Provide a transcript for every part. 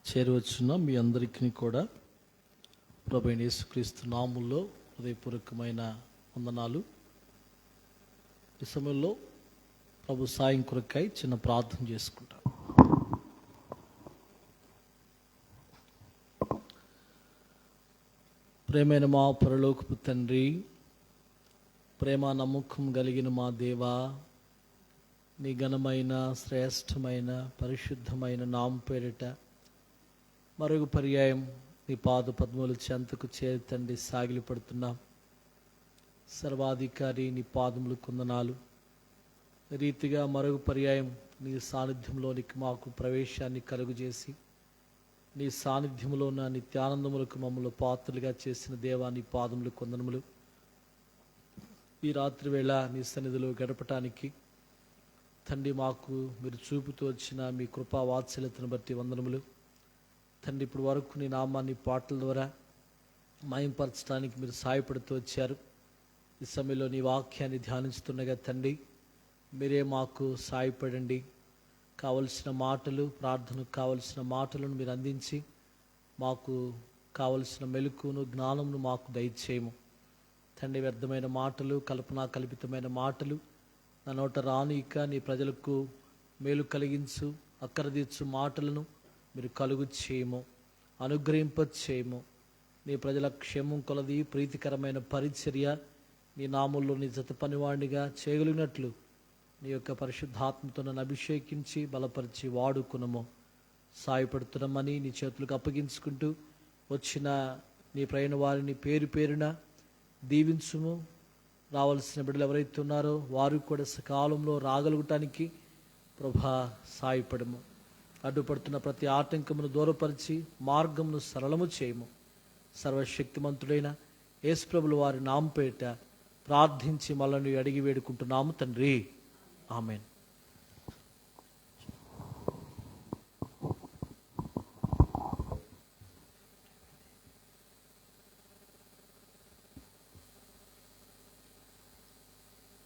చేరవచ్చున్న మీ అందరికీ కూడా ప్రభువైన యేసుక్రీస్తు నామములో హృదయపూర్వకమైన వందనాలు. ఈ సమయంలో ప్రభు సాయం కొరకై చిన్న ప్రార్థన చేసుకుంటాం. ప్రేమైన మా పరలోకపు తండ్రి, ప్రేమ నమ్మకం కలిగిన మా దేవా, నీ ఘనమైన శ్రేష్టమైన పరిశుద్ధమైన నామ పేరిట మరొక పర్యాయం నీ పాద పద్మముల చెంతకు చేరి తండ్రి సాగిలి పడుతున్నాం. సర్వాధికారి నీ పాదములు కొందనాలు. రీతిగా మరొక పర్యాయం నీ సాన్నిధ్యంలోనికి మాకు ప్రవేశాన్ని కలుగజేసి నీ సాన్నిధ్యంలో ఉన్న నిత్యానందములకు మమ్మల్ని పాత్రలుగా చేసిన దేవా నీ పాదములు కొందనములు. ఈ రాత్రి వేళ నీ సన్నిధిలో గడపటానికి తండ్రి మాకు మీరు చూపుతూ వచ్చిన మీ కృపా వాత్సల్యతను బట్టి వందనములు. తండ్రి ఇప్పుడు వరకు నీ నామాన్ని పాటల ద్వారా మయంపరచడానికి మీరు సహాయపడుతూ వచ్చారు. ఈ సమయంలో నీ వాక్యాన్ని ధ్యానిస్తుండగా తండ్రి మీరే మాకు సహాయపడండి. కావలసిన మాటలు, ప్రార్థనకు కావలసిన మాటలను మీరు అందించి మాకు కావలసిన మెలకును జ్ఞానమును మాకు దయచేయము తండ్రి. వ్యర్థమైన మాటలు, కల్పనా కల్పితమైన మాటలు నా నోట రానిక నీ ప్రజలకు మేలు కలిగించు, అక్కర తీర్చు మాటలను మీరు కలుగు చేయము, అనుగ్రహింప చేయము. నీ ప్రజల క్షేమం కొలది ప్రీతికరమైన పరిచర్య నీ నామంలో నీ జత పనివాడిగా చేయగలిగినట్లు నీ యొక్క పరిశుద్ధాత్మతో నన్ను అభిషేకించి బలపరిచి వాడుకునము సాయపడుతున్నామని నీ చేతులకు అప్పగించుకుంటూ వచ్చిన నీ ప్రయాణ వారిని పేరు పేరున దీవించుము. రావాల్సిన బిడ్డలు ఎవరైతే ఉన్నారో వారు కూడా సకాలంలో రాగలుగటానికి ప్రభా సాయపడము. అడ్డుపడుతున్న ప్రతి ఆటంకమును దూరపరిచి మార్గమును సరళము చేయము. సర్వశక్తిమంతుడైన యేసు ప్రభుల వారి నామపేట ప్రార్థించి మళ్ళీ అడిగి వేడుకుంటున్నాము తండ్రి, ఆమేన్.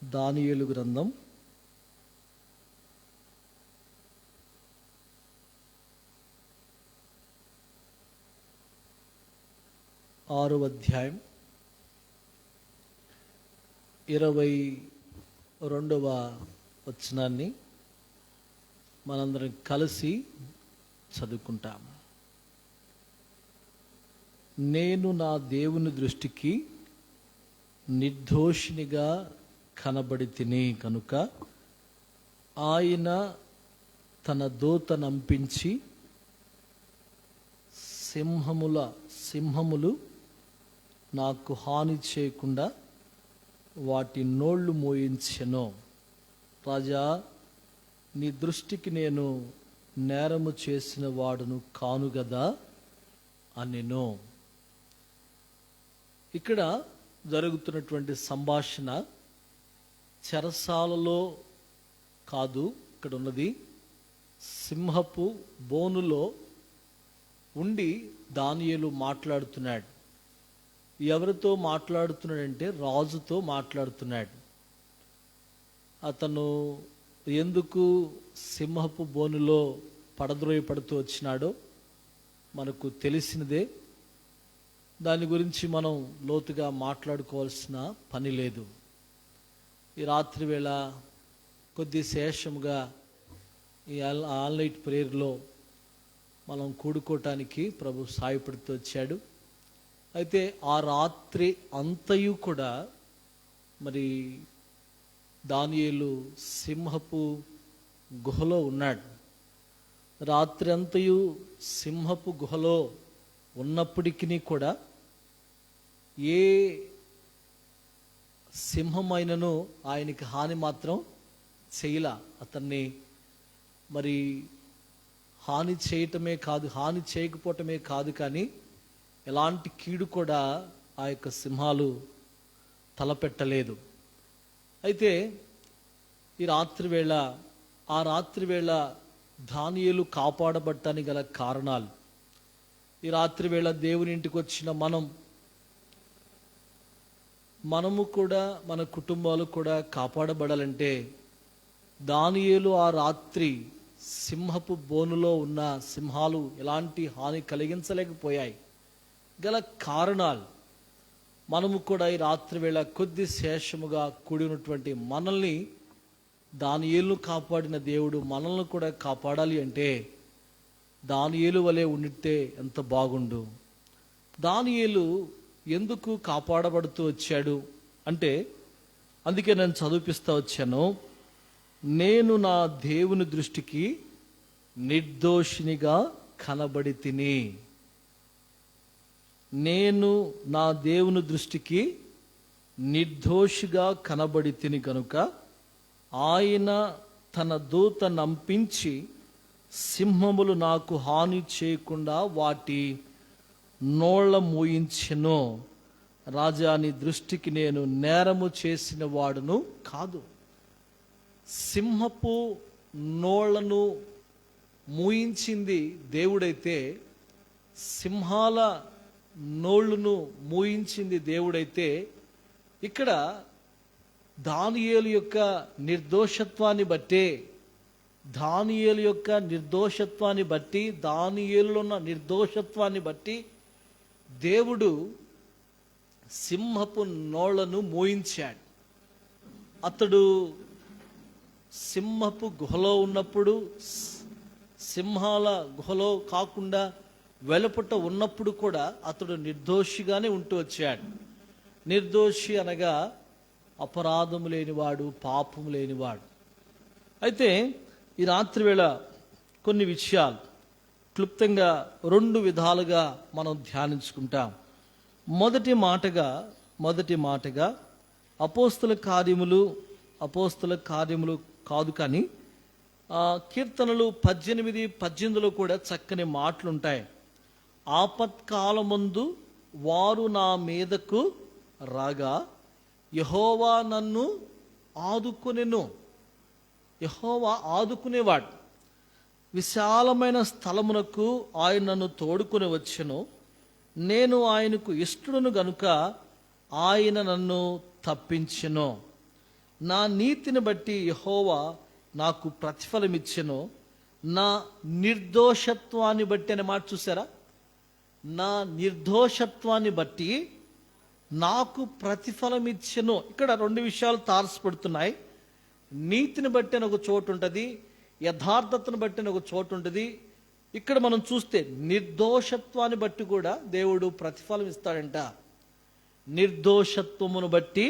దానియేలు గ్రంథం 6వ అధ్యాయం 22వ వచనాన్ని మనందరం కలిసి చదువుకుంటాము. నేను నా దేవుని దృష్టికి నిర్దోషినిగా కనబడి తిని కనుక ఆయన తన దూతనంపించి సింహములు నాకు హాని చేయకుండా వాటి నోళ్ళు మోయించెను. రాజా, నీ దృష్టికి నేను నేరము చేసిన వాడును కాను గదా అనెను. ఇక్కడ జరుగుతున్నటువంటి సంభాషణ చెరసాలలో కాదు, ఇక్కడ ఉన్నది సింహపు బోనులో ఉండి దానియేలు మాట్లాడుతున్నాడు. ఎవరితో మాట్లాడుతున్నాడంటే రాజుతో మాట్లాడుతున్నాడు. అతను ఎందుకు సింహపు బోనులో పడద్రోయపడుతూ వచ్చినాడో మనకు తెలిసినదే. దాని గురించి మనం లోతుగా మాట్లాడుకోవాల్సిన పని లేదు. ఈ రాత్రి వేళ కొద్ది శేషముగా ఈ ఆల్ నైట్ ప్రేయర్లో మనం కూడుకోవటానికి ప్రభు సాయపడుతూ వచ్చాడు. అయితే ఆ రాత్రి అంతయు కూడా మరి దానియేలు సింహపు గుహలో ఉన్నాడు. రాత్రి అంతయు సింహపు గుహలో ఉన్నప్పటికీ కూడా ఏ సింహమైనను ఆయనకి హాని మాత్రం చేయలా. అతన్ని మరి హాని చేయటమే కాదు, హాని చేయకపోవటమే కాదు, కానీ ఎలాంటి కీడు కూడా ఆ యొక్క సింహాలు తలపెట్టలేదు. అయితే ఈ రాత్రి వేళ దానియేలు కాపాడబడటానికి గల కారణాలు, ఈ రాత్రి వేళ దేవుని ఇంటికి వచ్చిన మనము కూడా మన కుటుంబాలు కూడా కాపాడబడాలంటే దానియేలు ఆ రాత్రి సింహపు బోనులో ఉన్న సింహాలు ఎలాంటి హాని కలిగించలేకపోయాయి. గల కారణాలు మనము కూడా ఈ రాత్రి వేళ కొద్ది శేషముగా కూడినటువంటి మనల్ని దానియేలును కాపాడిన దేవుడు మనల్ని కూడా కాపాడాలి అంటే దానియేలు వలె ఉండితే ఎంత బాగుండు. దానియేలు ఎందుకు కాపాడబడుతూ వచ్చాడు అంటే, అందుకే నేను చదివిపిస్తా వచ్చాను. నేను నా దేవుని దృష్టికి నిర్దోషినిగా కనబడి తిని, నేను నా దేవుని దృష్టికి నిర్దోషిగా కనబడి తిని కనుక ఆయన తన దూత నంపించి సింహములు నాకు హాని చేయకుండా వాటి నోళ్ల మూయించెను. రాజా, నీ దృష్టికి నేను నేరము చేసిన వాడును కాదు. సింహపు నోళ్లను మూయించింది దేవుడైతే, సింహాల నోళ్లను మూయించింది దేవుడైతే, ఇక్కడ దానియేలు యొక్క నిర్దోషత్వాన్ని బట్టే, దానియేలు యొక్క నిర్దోషత్వాన్ని బట్టి, దానియేలులో ఉన్న నిర్దోషత్వాన్ని బట్టి దేవుడు సింహపు నోళ్లను మోయించాడు. అతడు సింహపు గుహలో ఉన్నప్పుడు, సింహాల గుహలో కాకుండా వెలుపట ఉన్నప్పుడు కూడా అతడు నిర్దోషిగానే ఉంటూ వచ్చాడు. నిర్దోషి అనగా అపరాధము లేనివాడు, పాపము లేనివాడు. అయితే ఈ రాత్రి వేళ కొన్ని విషయాలు క్లుప్తంగా 2 విధాలుగా మనం ధ్యానించుకుంటాం. మొదటి మాటగా అపోస్తల కార్యములు కాదు కానీ కీర్తనలు 18:18 కూడా చక్కని మాటలుంటాయి. ఆపత్కాలమందు వారు నా మీదకు రాగా యెహోవా నన్ను ఆదుకొనెను. యెహోవా ఆదుకునేవాడు. విశాలమైన స్థలమునకు ఆయన నన్ను తోడుకొని వచ్చెను. నేను ఆయనకు ఇష్టడును గనుక ఆయన నన్ను తప్పించెను. నా నీతిని బట్టి యెహోవా నాకు ప్రతిఫలమిచ్చెను. నా నిర్దోషత్వాన్ని బట్టి అనే మాట చూసారా? నా నిర్దోషత్వాన్ని బట్టి నాకు ప్రతిఫలమిచ్చెను. ఇక్కడ 2 విషయాలు తారసపడుతున్నాయి. నీతిని బట్టి అని ఒక చోటు ఉంటుంది, యథార్థతను బట్టి అని ఒక చోటు ఉంటుంది. ఇక్కడ మనం చూస్తే నిర్దోషత్వాన్ని బట్టి కూడా దేవుడు ప్రతిఫలం ఇస్తాడంట. నిర్దోషత్వమును బట్టి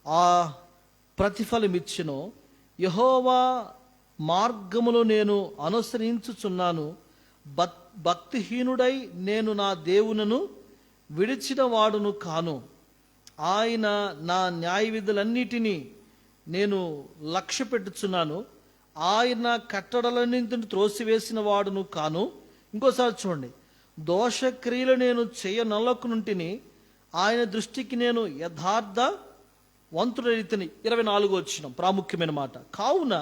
ఆ ప్రతిఫలం ఇచ్చెను. యెహోవా మార్గములో నేను అనుసరించుచున్నాను. భక్తిహీనుడై నేను నా దేవునను విడిచిన వాడును కాను. ఆయన నా న్యాయ విధులన్నిటినీ నేను లక్ష్య పెట్టుచున్నాను. ఆయన కట్టడలన్నింటిని త్రోసివేసిన వాడును కాను. ఇంకోసారి చూడండి, దోషక్రియలు నేను చేయనొల్లకునుంటిని, ఆయన దృష్టికి నేను యథార్థ వంతుడైతిని. 24వ వచనం ప్రాముఖ్యమైన మాట. కావున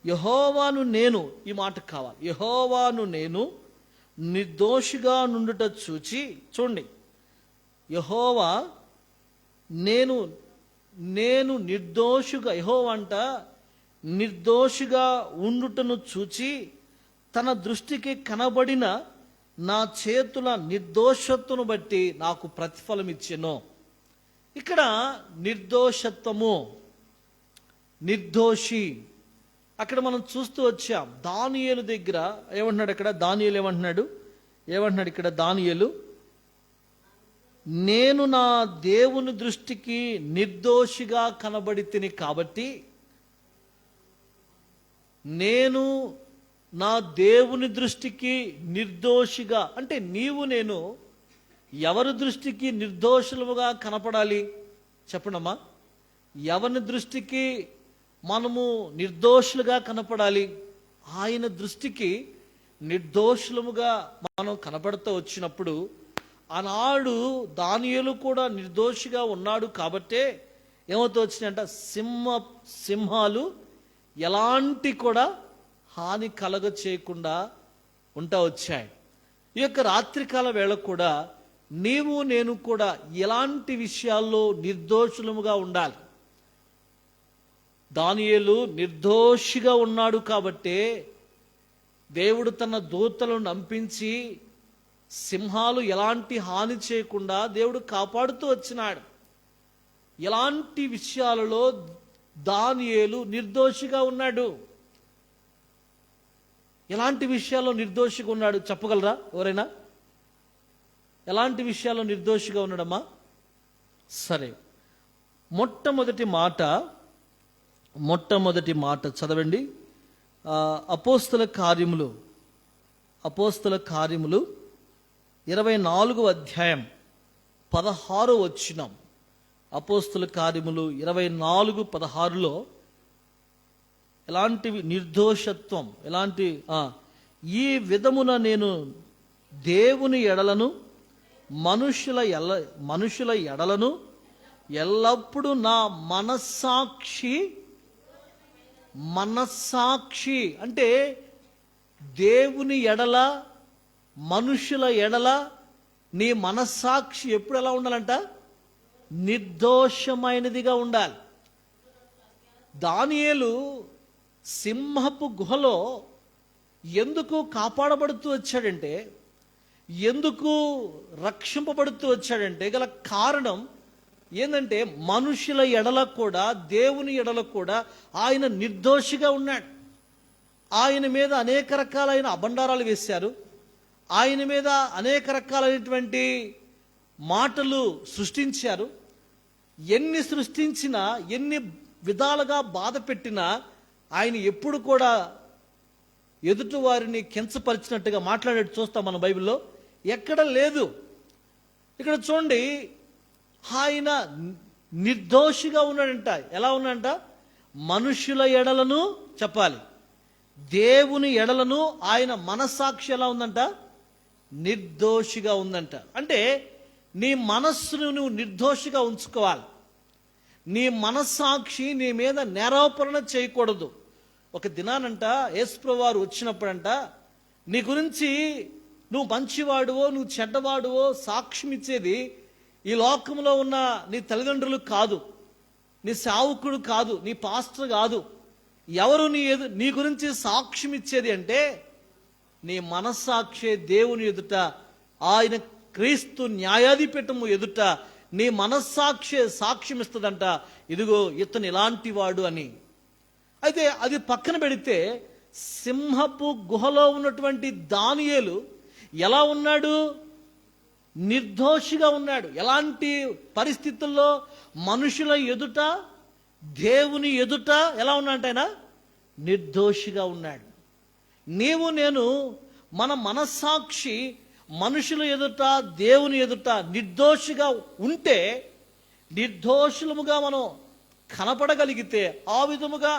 యెహోవాను నేను, ఈ మాట కావాలి, యెహోవాను నేను నిర్దోషిగా నుండుట చూచి, చూడండి, యెహోవా నేను నిర్దోషిగా, యెహోవా అంట నిర్దోషిగా ఉండుటను చూచి తన దృష్టికి కనబడిన నా చేతుల నిర్దోషత్వను బట్టి నాకు ప్రతిఫలం ఇచ్చెను. ఇక్కడ నిర్దోషత్వము, నిర్దోషి అక్కడ మనం చూస్తూ వచ్చాం. దానియేలు దగ్గర ఏమంటున్నాడు? అక్కడ దానియేలు ఏమంటున్నాడు ఇక్కడ దానియేలు? నేను నా దేవుని దృష్టికి నిర్దోషిగా కనబడి తిని కాబట్టి, నేను నా దేవుని దృష్టికి నిర్దోషిగా అంటే నీవు నేను ఎవరి దృష్టికి నిర్దోషులుగా కనపడాలి చెప్పండమ్మా? ఎవరి దృష్టికి మనము నిర్దోషులుగా కనపడాలి? ఆయన దృష్టికి నిర్దోషులముగా మనం కనపడుతూ వచ్చినప్పుడు, ఆనాడు దానియేలు కూడా నిర్దోషిగా ఉన్నాడు కాబట్టే ఏమవుతూ వచ్చినాయంట, సింహాలు ఎలాంటి కూడా హాని కలగ చేయకుండా ఉంటా వచ్చాయి. ఈ యొక్క రాత్రికాల వేళ కూడా నీవు నేను కూడా ఎలాంటి విషయాల్లో నిర్దోషులముగా ఉండాలి? దానియేలు నిర్దోషిగా ఉన్నాడు కాబట్టే దేవుడు తన దూతలను నంపించి సింహాలు ఎలాంటి హాని చేయకుండా దేవుడు కాపాడుతూ వచ్చినాడు. ఎలాంటి విషయాలలో దానియేలు నిర్దోషిగా ఉన్నాడు? ఎలాంటి విషయాల్లో నిర్దోషిగా ఉన్నాడు చెప్పగలరా ఎవరైనా? ఎలాంటి విషయాల్లో నిర్దోషిగా ఉన్నాడమ్మా? సరే, మొట్టమొదటి మాట చదవండి. అపోస్తల కార్యములు 24వ అధ్యాయం 16వ వచనం. అపోస్తల కార్యములు 24:16లో ఎలాంటి నిర్దోషత్వం, ఎలాంటి ఈ విధమున నేను దేవుని ఎడలను మనుషుల ఎడలను ఎల్లప్పుడూ నా మనస్సాక్షి అంటే దేవుని ఎడల మనుషుల ఎడల నీ మనస్సాక్షి ఎప్పుడు ఎలా ఉండాలంట? నిర్దోషమైనదిగా ఉండాలి. దానియేలు సింహపు గుహలో ఎందుకు కాపాడబడుతూ వచ్చాడంటే, ఎందుకు రక్షింపబడుతూ వచ్చాడంటే గల కారణం ఏంటంటే, మనుషుల ఎడల కూడా దేవుని ఎడల కూడా ఆయన నిర్దోషిగా ఉన్నాడు. ఆయన మీద అనేక రకాలైన అబండారాలు వేశారు. ఆయన మీద అనేక రకాలైనటువంటి మాటలు సృష్టించారు. ఎన్ని సృష్టించినా, ఎన్ని విధాలుగా బాధ పెట్టినా ఆయన ఎప్పుడు కూడా ఎదుటి వారిని కించపరిచినట్టుగా మాట్లాడేట్టు చూస్తాం మన బైబిల్లో. ఎక్కడ లేదు. ఇక్కడ చూడండి, ఆయన నిర్దోషిగా ఉన్నాడంట. ఎలా ఉన్నాడంట? మనుషుల ఎడలను చెప్పాలి, దేవుని ఎడలను ఆయన మనస్సాక్షి ఎలా ఉందంట? నిర్దోషిగా ఉందంట. అంటే నీ మనస్సును నువ్వు నిర్దోషిగా ఉంచుకోవాలి. నీ మనస్సాక్షి నీ మీద నేరాపరణ చేయకూడదు. ఒక దినానంట యేసుప్రభువు వారు వచ్చినప్పుడంట, నీ గురించి నువ్వు మంచివాడువో నువ్వు చెడ్డవాడువో సాక్ష్యం ఇచ్చేది ఈ లోకంలో ఉన్న నీ తల్లిదండ్రులు కాదు, నీ సేవకుడు కాదు, నీ పాస్టర్ కాదు. ఎవరు నీ గురించి సాక్ష్యం ఇచ్చేది అంటే నీ మనస్సాక్షి దేవుని ఎదుట, ఆయన క్రీస్తు న్యాయాధిపీఠము ఎదుట నీ మనస్సాక్షి సాక్ష్యం ఇస్తుందంట, ఇదిగో ఇతను ఇలాంటి వాడు అని. అయితే అది పక్కన పెడితే, సింహపు గుహలో ఉన్నటువంటి దానియేలు ఎలా ఉన్నాడు? నిర్దోషిగా ఉన్నాడు. ఎలాంటి పరిస్థితుల్లో? మనుషుల ఎదుట, దేవుని ఎదుట ఎలా ఉన్నాడంట ఆయన? నిర్దోషిగా ఉన్నాడు. నీవు నేను మన మనస్సాక్షి మనుషుల ఎదుట, దేవుని ఎదుట నిర్దోషిగా ఉంటే, నిర్దోషులముగా మనం కనపడగలిగితే, ఆ విధముగా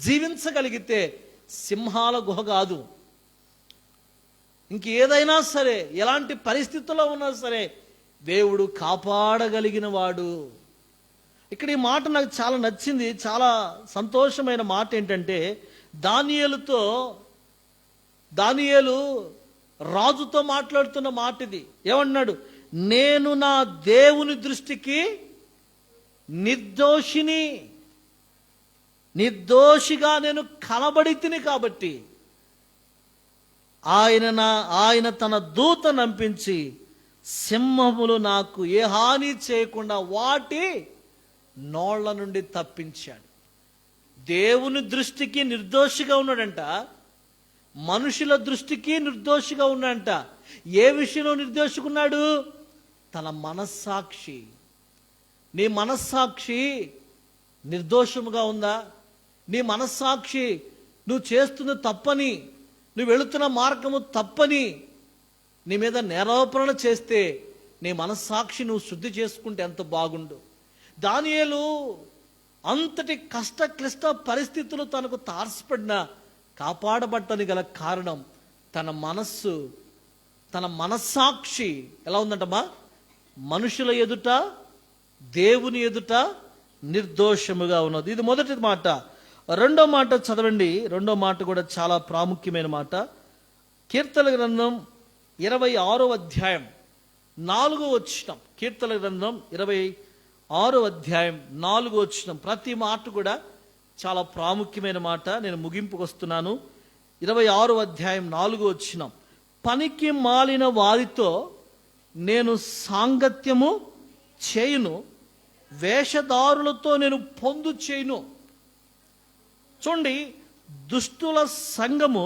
జీవించగలిగితే సింహాల గుహ కాదు, ఇంకేదైనా సరే, ఎలాంటి పరిస్థితుల్లో ఉన్నా సరే దేవుడు కాపాడగలిగిన వాడు. ఇక్కడ ఈ మాట నాకు చాలా నచ్చింది. చాలా సంతోషమైన మాట ఏంటంటే, దానియేలు రాజుతో మాట్లాడుతున్న మాట ఇది. ఏమన్నాడు? నేను నా దేవుని దృష్టికి నిర్దోషిగా నేను కనబడితిని కాబట్టి ఆయన తన దూత నంపించి సింహములు నాకు ఏ హాని చేయకుండా వాటి నోళ్ల నుండి తప్పించాడు. దేవుని దృష్టికి నిర్దోషిగా ఉన్నాడంట, మనుషుల దృష్టికి నిర్దోషిగా ఉన్నాడంట. ఏ విషయంలో నిర్దోషికున్నాడు? తన మనస్సాక్షి. నీ మనస్సాక్షి నిర్దోషముగా ఉందా? నీ మనస్సాక్షి నువ్వు చేస్తున్న తప్పని, నువ్వు వెళుతున్న మార్గము తప్పని నీ మీద నేరారోపణ చేస్తే, నీ మనస్సాక్షి నువ్వు శుద్ధి చేసుకుంటే ఎంత బాగుండు. దానియేలు అంతటి కష్ట క్లిష్ట పరిస్థితులు తనకు తారసపడిన కాపాడబట్టని గల కారణం తన మనస్సాక్షి ఎలా ఉందంటమ్మా? మనుషుల ఎదుట, దేవుని ఎదుట నిర్దోషముగా ఉన్నది. ఇది మొదటి మాట. రెండో మాట చదవండి. రెండో మాట కూడా చాలా ప్రాముఖ్యమైన మాట. కీర్తన గ్రంథం 26వ అధ్యాయం 4వ వచనం. కీర్తన గ్రంథం 26వ అధ్యాయం 4వ వచనం. ప్రతి మాట కూడా చాలా ప్రాముఖ్యమైన మాట. నేను ముగింపుకు వస్తున్నాను. 26వ అధ్యాయం 4వ వచనం, పనికి మాలిన వారితో నేను సాంగత్యము చేయును, వేషధారులతో నేను పొందు చేయును. చూడండి, దుష్టుల సంఘము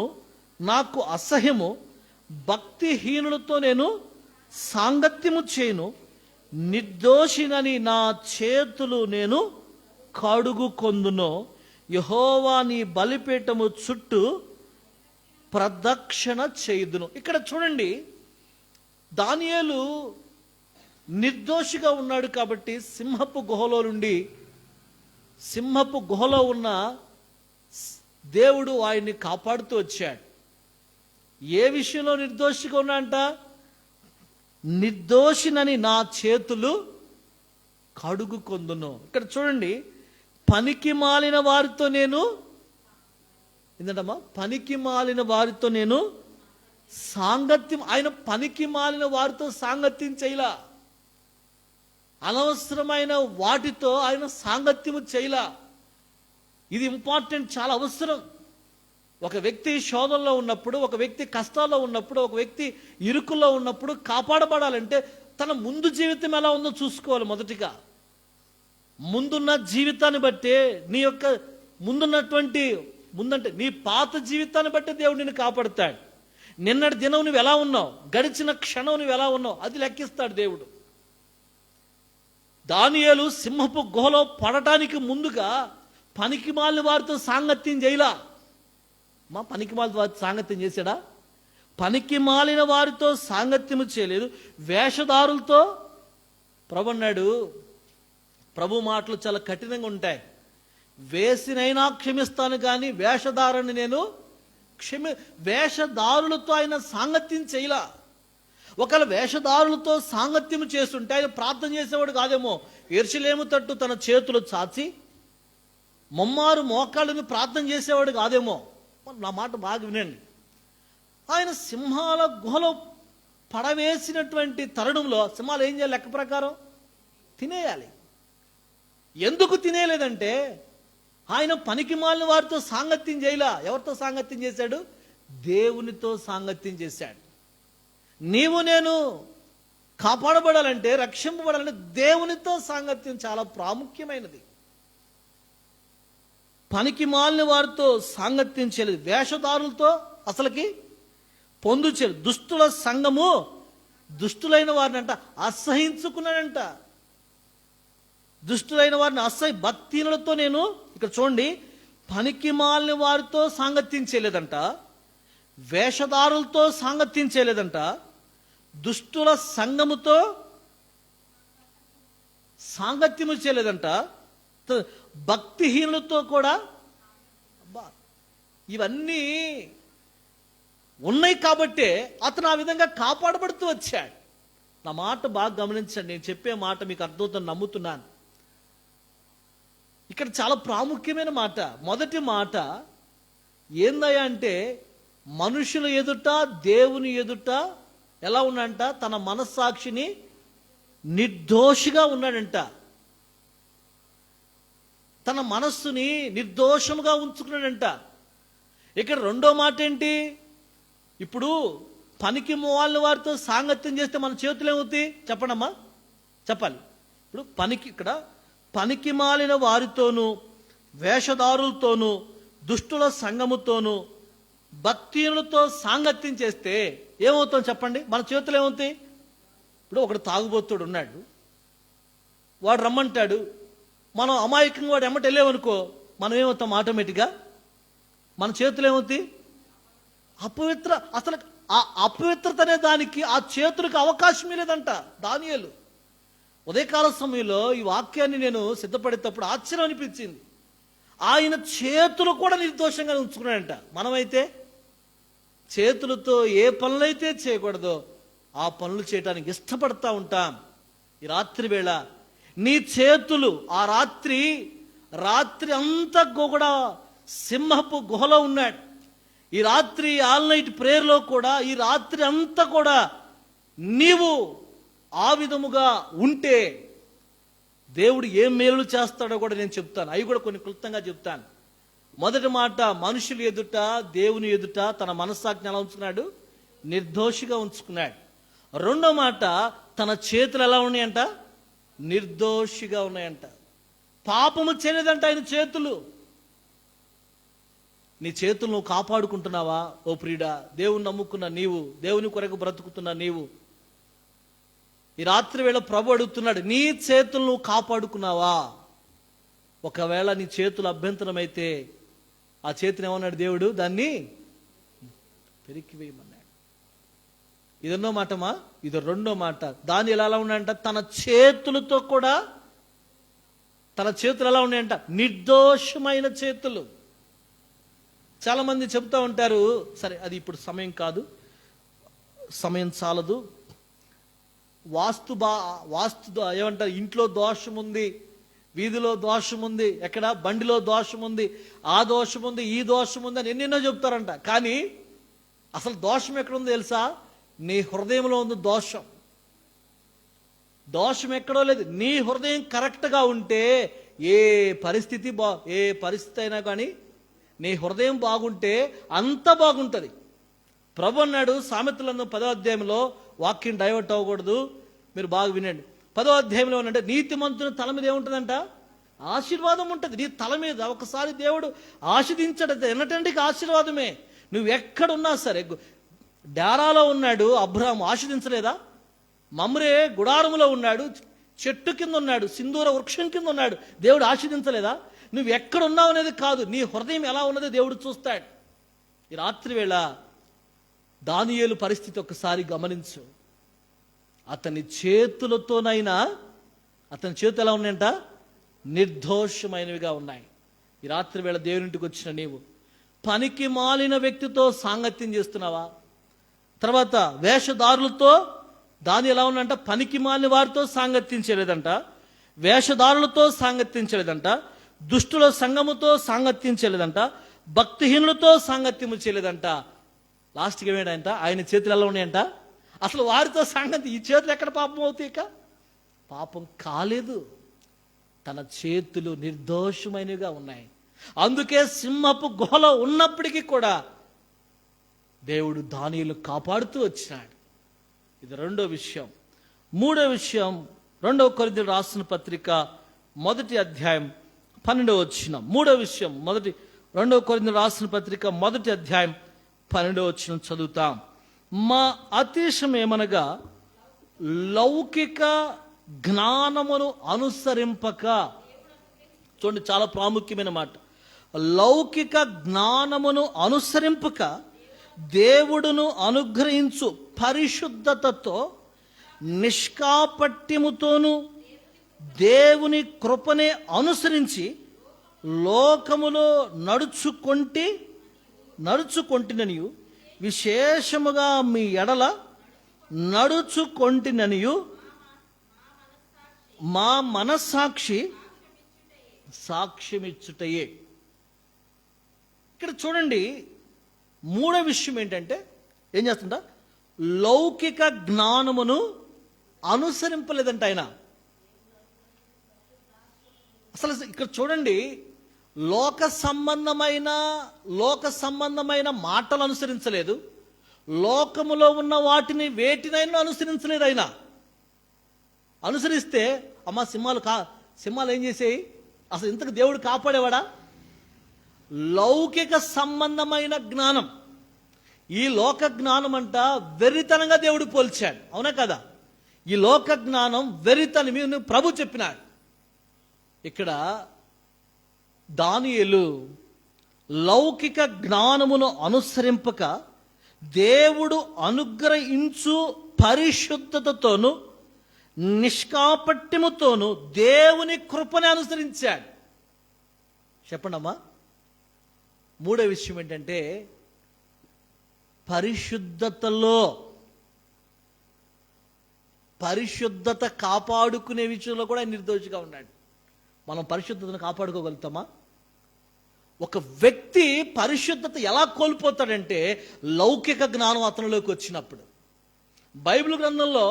నాకు అసహ్యము, భక్తిహీనులతో నేను సాంగత్యము చేయను, నిర్దోషినని నా చేతులు నేను కడుగుకొందును, యెహోవా నీ బలిపీఠము చుట్టూ ప్రదక్షిణ చేయుదును. ఇక్కడ చూడండి, దానియేలు నిర్దోషిగా ఉన్నాడు కాబట్టి సింహపు గుహలో ఉన్న దేవుడు ఆయన్ని కాపాడుతూ వచ్చాడు. ఏ విషయంలో నిర్దోషిగా ఉన్నాడంట? నిర్దోషినని నా చేతులు కడుగుకొందును. ఇక్కడ చూడండి, పనికి మాలిన వారితో నేను ఏంటమ్మా, పనికి మాలిన వారితో నేను సాంగత్యం, ఆయన పనికి మాలిన వారితో సాంగత్యం చేయలా, అనవసరమైన వాటితో ఆయన సాంగత్యము చేయలా. ఇది ఇంపార్టెంట్, చాలా అవసరం. ఒక వ్యక్తి శోధనలో ఉన్నప్పుడు, ఒక వ్యక్తి కష్టాల్లో ఉన్నప్పుడు, ఒక వ్యక్తి ఇరుకుల్లో ఉన్నప్పుడు కాపాడబడాలంటే తన ముందు జీవితం ఎలా ఉందో చూసుకోవాలి. మొదటిగా ముందున్న జీవితాన్ని బట్టే నీ యొక్క ముందంటే నీ పాత జీవితాన్ని బట్టి దేవుడు నిన్ను కాపాడుతాడు. నిన్నటి దినం నువ్వు ఎలా ఉన్నావు, గడిచిన క్షణం నువ్వు ఎలా ఉన్నావు, అది లెక్కిస్తాడు దేవుడు. దానియేలు సింహపు గుహలో పడటానికి ముందుగా పనికి మాలిన వారితో సాంగత్యం చేయలా. పనికి మాలిన వారితో సాంగత్యం చేశాడా? పనికి మాలిన వారితో సాంగత్యము చేయలేదు, వేషధారులతో. ప్రభు అన్నాడు, ప్రభు మాటలు చాలా కఠినంగా ఉంటాయి. వేసినైనా క్షమిస్తాను కానీ వేషధారుని నేను వేషధారులతో ఆయన సాంగత్యం చేయలా. ఒకవేళ వేషధారులతో సాంగత్యం చేస్తుంటే ఆయన ప్రార్థన చేసేవాడు కాదేమో. యెరూషలేము తట్టు తన చేతులు చాచి ముమ్మారు మోకాళ్ళని ప్రార్థన చేసేవాడు కాదేమో. నా మాట బాగా వినండి. ఆయన సింహాల గుహలో పడవేసినటువంటి తరుణంలో సింహాలు ఏం చేయాలి? లెక్క ప్రకారం తినేయాలి. ఎందుకు తినేయలేదంటే ఆయన పనికి మాలిన వారితో సాంగత్యం చేయలా. ఎవరితో సాంగత్యం చేశాడు? దేవునితో సాంగత్యం చేశాడు. నీవు నేను కాపాడబడాలంటే, రక్షింపబడాలంటే దేవునితో సాంగత్యం చాలా ప్రాముఖ్యమైనది. పనికి మాలిన వారితో సాంగత్యం చేయలేదు, వేషధారులతో అసలుకి పొందు చేయలేదు. దుష్టుల సంఘము దుష్టులైన వారిని అంట అసహించుకున్నాడంట. దుష్టులైన వారిని భక్తిహీనులతో నేను, ఇక్కడ చూడండి, పనికి మాలిన వారితో సాంగత్యం చేయలేదంట, వేషధారులతో సాంగత్యం చేయలేదంట, దుష్టుల సంఘముతో సాంగత్యము చేయలేదంట, భక్తిహీనులతో కూడా. ఇవన్నీ ఉన్నాయి కాబట్టే అతను ఆ విధంగా కాపాడబడుతూ వచ్చాడు. నా మాట బాగా గమనించండి, నేను చెప్పే మాట మీకు అర్థమవుతుందని నమ్ముతున్నాను. ఇక్కడ చాలా ప్రాముఖ్యమైన మాట. మొదటి మాట ఏందయ్యా అంటే, మనుషుల ఎదుట దేవుని ఎదుట ఎలా ఉన్నాడంట? తన మనస్సాక్షిని నిర్దోషిగా ఉన్నాడంట. తన మనస్సుని నిర్దోషముగా ఉంచుకున్నాడంట. ఇక్కడ రెండో మాట ఏంటి? ఇప్పుడు పనికి మాలిన వారితో సాంగత్యం చేస్తే మన చేతులు ఏమవుతాయి? చెప్పండమ్మా, చెప్పాలి. ఇప్పుడు ఇక్కడ పనికి మాలిన వారితోనూ, వేషధారులతోనూ, దుష్టుల సంఘముతోనూ, భక్తిహీనులతో సాంగత్యం చేస్తే ఏమవుతాం చెప్పండి? మన చేతులు ఏమవుతాయి? ఇప్పుడు ఒకడు తాగుబోతుడు ఉన్నాడు, వాడు రమ్మంటాడు, మనం అమాయకంగా వాడు ఎమ్మటి వెళ్ళామనుకో, మనం ఏమవుతాం? ఆటోమేటిక్గా మన చేతులు ఏమవుతాయి? అసలు ఆ అపవిత్రత అనే దానికి ఆ చేతులకు అవకాశం లేదంట. దానియేలు ఉదయకాల సమయంలో ఈ వాక్యాన్ని నేను సిద్ధపడేటప్పుడు ఆశ్చర్యం అనిపించింది. ఆయన చేతులు కూడా నిర్దోషంగా ఉంచుకున్నాడంట. మనమైతే చేతులతో ఏ పనులైతే చేయకూడదో ఆ పనులు చేయడానికి ఇష్టపడతా ఉంటాం. ఈ రాత్రి వేళ నీ చేతులు, ఆ రాత్రి అంతా కూడా సింహపు గుహలో ఉన్నాడు. ఈ రాత్రి ఆల్ నైట్ ప్రేయర్లో కూడా ఈ రాత్రి అంతా కూడా నీవు ఆ విధముగా ఉంటే దేవుడు ఏం మేలు చేస్తాడో కూడా నేను చెప్తాను. అవి కూడా కొన్ని క్లుప్తంగా చెప్తాను. మొదటి మాట, మనుషులు ఎదుట దేవుని ఎదుట తన మనస్సాక్షిని ఎలా ఉంచుకున్నాడు? నిర్దోషిగా ఉంచుకున్నాడు. రెండో మాట, తన చేతులు ఎలా ఉన్నాయంట? నిర్దోషిగా ఉన్నాయంట. పాపము చేయలేదంట ఆయన చేతులు. నీ చేతులు నువ్వు కాపాడుకుంటున్నావా ఓ ప్రియుడా? దేవుని నమ్ముకున్న నీవు, దేవుని కొరకు బ్రతుకుతున్న నీవు, ఈ రాత్రి వేళ ప్రభు అడుగుతున్నాడు, నీ చేతులు నువ్వు కాపాడుకున్నావా? ఒకవేళ నీ చేతులు అభ్యంతరమైతే ఆ చేతిని ఏమన్నాడు దేవుడు? దాన్ని పెరికివేయమన్నాడు. ఇదన్నో మాటమా? ఇది రెండో మాట. దాని ఎలా ఉన్నాయంట? తన చేతులతో కూడా, తన చేతులు ఎలా ఉన్నాయంట? నిర్దోషమైన చేతులు. చాలా మంది చెప్తా ఉంటారు, సరే అది ఇప్పుడు సమయం కాదు, సమయం చాలదు. వాస్తు ఏమంటారు? ఇంట్లో దోషం ఉంది, వీధిలో దోషం ఉంది, ఎక్కడ బండిలో దోషం ఉంది, ఆ దోషం ఉంది, ఈ దోషం ఉంది అని ఎన్నెన్నో చెప్తారంట. కానీ అసలు దోషం ఎక్కడుందో తెలుసా? నీ హృదయంలో ఉంది దోషం. దోషం ఎక్కడో లేదు. నీ హృదయం కరెక్ట్గా ఉంటే ఏ పరిస్థితి అయినా కానీ నీ హృదయం బాగుంటే అంత బాగుంటుంది. ప్రభు అన్నాడు సామెతలను 10వ అధ్యాయంలో, వాక్యం డైవర్ట్ అవ్వకూడదు, మీరు బాగా వినండి. 10వ అధ్యాయంలో అంటే నీతిమంతుని తల మీద ఏముంటుందంట? ఆశీర్వాదం ఉంటుంది. నీ తల మీద ఒకసారి దేవుడు ఆశీర్దించాడు, ఎన్నటంటికి ఆశీర్వాదమే. నువ్వు ఎక్కడున్నా సరే, డారాలో ఉన్నాడు అబ్రహాము, ఆశీర్దించలేదా? మమ్రే గుడారములో ఉన్నాడు, చెట్టు కింద ఉన్నాడు, సింధూర వృక్షం కింద ఉన్నాడు, దేవుడు ఆశీర్దించలేదా? నువ్వు ఎక్కడున్నావు అనేది కాదు, నీ హృదయం ఎలా ఉన్నదో దేవుడు చూస్తాడు. ఈ రాత్రి వేళ దానియేలు పరిస్థితి ఒకసారి గమనించు. అతని చేతులతోనైనా, అతని చేతులు ఎలా ఉన్నాయంట? నిర్దోషమైనవిగా ఉన్నాయి. ఈ రాత్రి వేళ దేవునింటికి వచ్చిన నీవు పనికి మాలిన వ్యక్తితో సాంగత్యం చేస్తున్నావా? తర్వాత వేషధారులతో, దాని ఎలా ఉందంట? పనికి మాలిన వారితో సాంగత్యం చేయలేదంట, వేషధారులతో సాంగత్యం చేయలేదంట, దుష్టుల సంఘముతో సాంగత్యం చేయలేదంట, భక్తిహీనులతో సాంగత్యము చేయలేదంట. లాస్ట్కి ఏమేంటంట? ఆయన చేతులు ఎలా ఉన్నాయంట? అసలు వారితో సాంగత్యం, ఈ చేతులు ఎక్కడ పాపం అవుతాయి? ఇక పాపం కాలేదు, తన చేతులు నిర్దోషమైనవిగా ఉన్నాయి. అందుకే సింహపు గుహలో ఉన్నప్పటికీ కూడా దేవుడు దానియేలు కాపాడుతూ వచ్చినాడు. ఇది రెండో విషయం. మూడో విషయం, 2వ కొరింథీయులకు రాసిన పత్రిక 1వ అధ్యాయం 12వ వచనం. మూడో విషయం, 2వ కొరింథీయులకు రాసిన పత్రిక 1వ అధ్యాయం 12వ వచనం చదువుతాం. మా అతిశయం ఏమనగా లౌకిక జ్ఞానమును అనుసరింపక, చూడండి చాలా ప్రాముఖ్యమైన మాట, లౌకిక జ్ఞానమును అనుసరింపక దేవుడును అనుగ్రహించు పరిశుద్ధతతో నిష్కాపట్యముతోను దేవుని కృపనే అనుసరించి లోకములో నడుచుకొంటిననియు, విశేషముగా మీ ఎడల నడుచుకొంటిననియు మా మనస్సాక్షి సాక్ష్యమిచ్చుటయే. ఇక్కడ చూడండి, మూడో విషయం ఏంటంటే, ఏం చేస్తుంట? లౌకిక జ్ఞానమును అనుసరింపలేదంట ఆయన. అసలు ఇక్కడ చూడండి, లోక సంబంధమైన మాటలు అనుసరించలేదు, లోకములో ఉన్న వాటిని వేటినైనా అనుసరించలేదు ఆయన. అనుసరిస్తే అమ్మ సింహాలు ఏం చేసేయి? అసలు ఇంతకు దేవుడు కాపాడేవాడా? లౌకిక సంబంధమైన జ్ఞానం, ఈ లోక జ్ఞానం అంట వెర్రితనంగా దేవుడు పోల్చాడు. అవునా కదా? ఈ లోక జ్ఞానం వెర్రితనం మీద ప్రభు చెప్పినాడు. ఇక్కడ దానియేలు లౌకిక జ్ఞానమును అనుసరింపక దేవుడు అనుగ్రహించు పరిశుద్ధతతోను నిష్కాపట్యముతోను దేవుని కృపని అనుసరించాడు. చెప్పండమ్మా. మూడో విషయం ఏంటంటే, పరిశుద్ధత కాపాడుకునే విషయంలో కూడా నిర్దోషిగా ఉన్నాడు. మనం పరిశుద్ధతను కాపాడుకోగలుగుతామా? ఒక వ్యక్తి పరిశుద్ధత ఎలా కోల్పోతాడంటే, లౌకిక జ్ఞానం అతనిలోకి వచ్చినప్పుడు. బైబిల్ గ్రంథంలో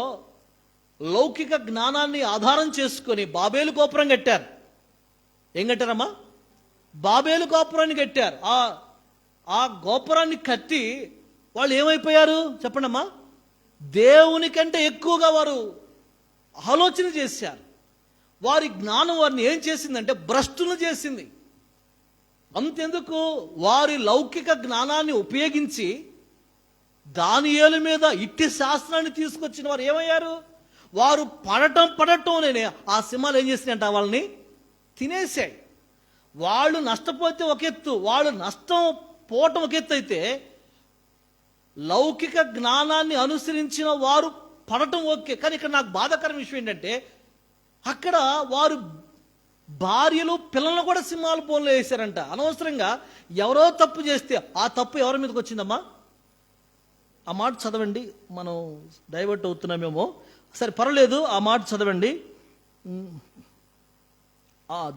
లౌకిక జ్ఞానాన్ని ఆధారం చేసుకొని బాబేలు గోపురం కట్టారు. ఏం కట్టారమ్మా? బాబేలు గోపురాన్ని కట్టారు. ఆ గోపురాన్ని కట్టి వాళ్ళు ఏమైపోయారు చెప్పండి అమ్మా? దేవుని కంటే ఎక్కువగా వారు ఆలోచన చేశారు. వారి జ్ఞానం వారిని ఏం చేసిందంటే భ్రష్టులు చేసింది. అంతెందుకు, వారి లౌకిక జ్ఞానాన్ని ఉపయోగించి దానియేలు మీద ఇట్టి శాస్త్రాన్ని తీసుకొచ్చిన వారు ఏమయ్యారు? వారు పడటంలోనే ఆ సింహాలు ఏం చేసినాయంట, వాళ్ళని తినేసాయి. వాళ్ళు నష్టపోతే ఒక ఎత్తు, వాళ్ళు నష్టం పోవటం ఒక ఎత్తు అయితే, లౌకిక జ్ఞానాన్ని అనుసరించిన వారు పడటం ఓకే. కానీ ఇక్కడ నాకు బాధాకరమైన విషయం ఏంటంటే, అక్కడ వారు భార్యలు పిల్లలను కూడా సింహాల బోన్లో వేశారంట. అనవసరంగా ఎవరో తప్పు చేస్తే ఆ తప్పు ఎవరి మీదకి వచ్చిందమ్మా? ఆ మాట చదవండి, మనం డైవర్ట్ అవుతున్నామేమో, సరే పర్వాలేదు, ఆ మాట చదవండి.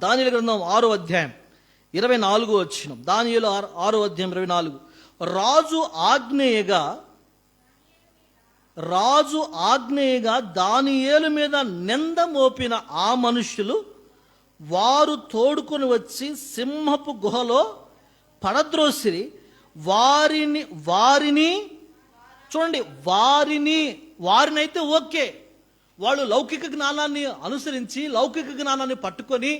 దానియేలు గ్రంథం 6వ అధ్యాయం 24వ వచనం. దానియేలు 6వ అధ్యాయం 24. రాజు ఆజ్ఞేయగా దానియేలు మీద నింద మోపిన ఆ మనుష్యులు వారు తోడుకొని వచ్చి సింహపు గుహలో పడద్రోసిరి. వారిని చూడండి, వారినైతే ఓకే, వాళ్ళు లౌకిక జ్ఞానాన్ని అనుసరించి లౌకిక జ్ఞానాన్ని పట్టుకొని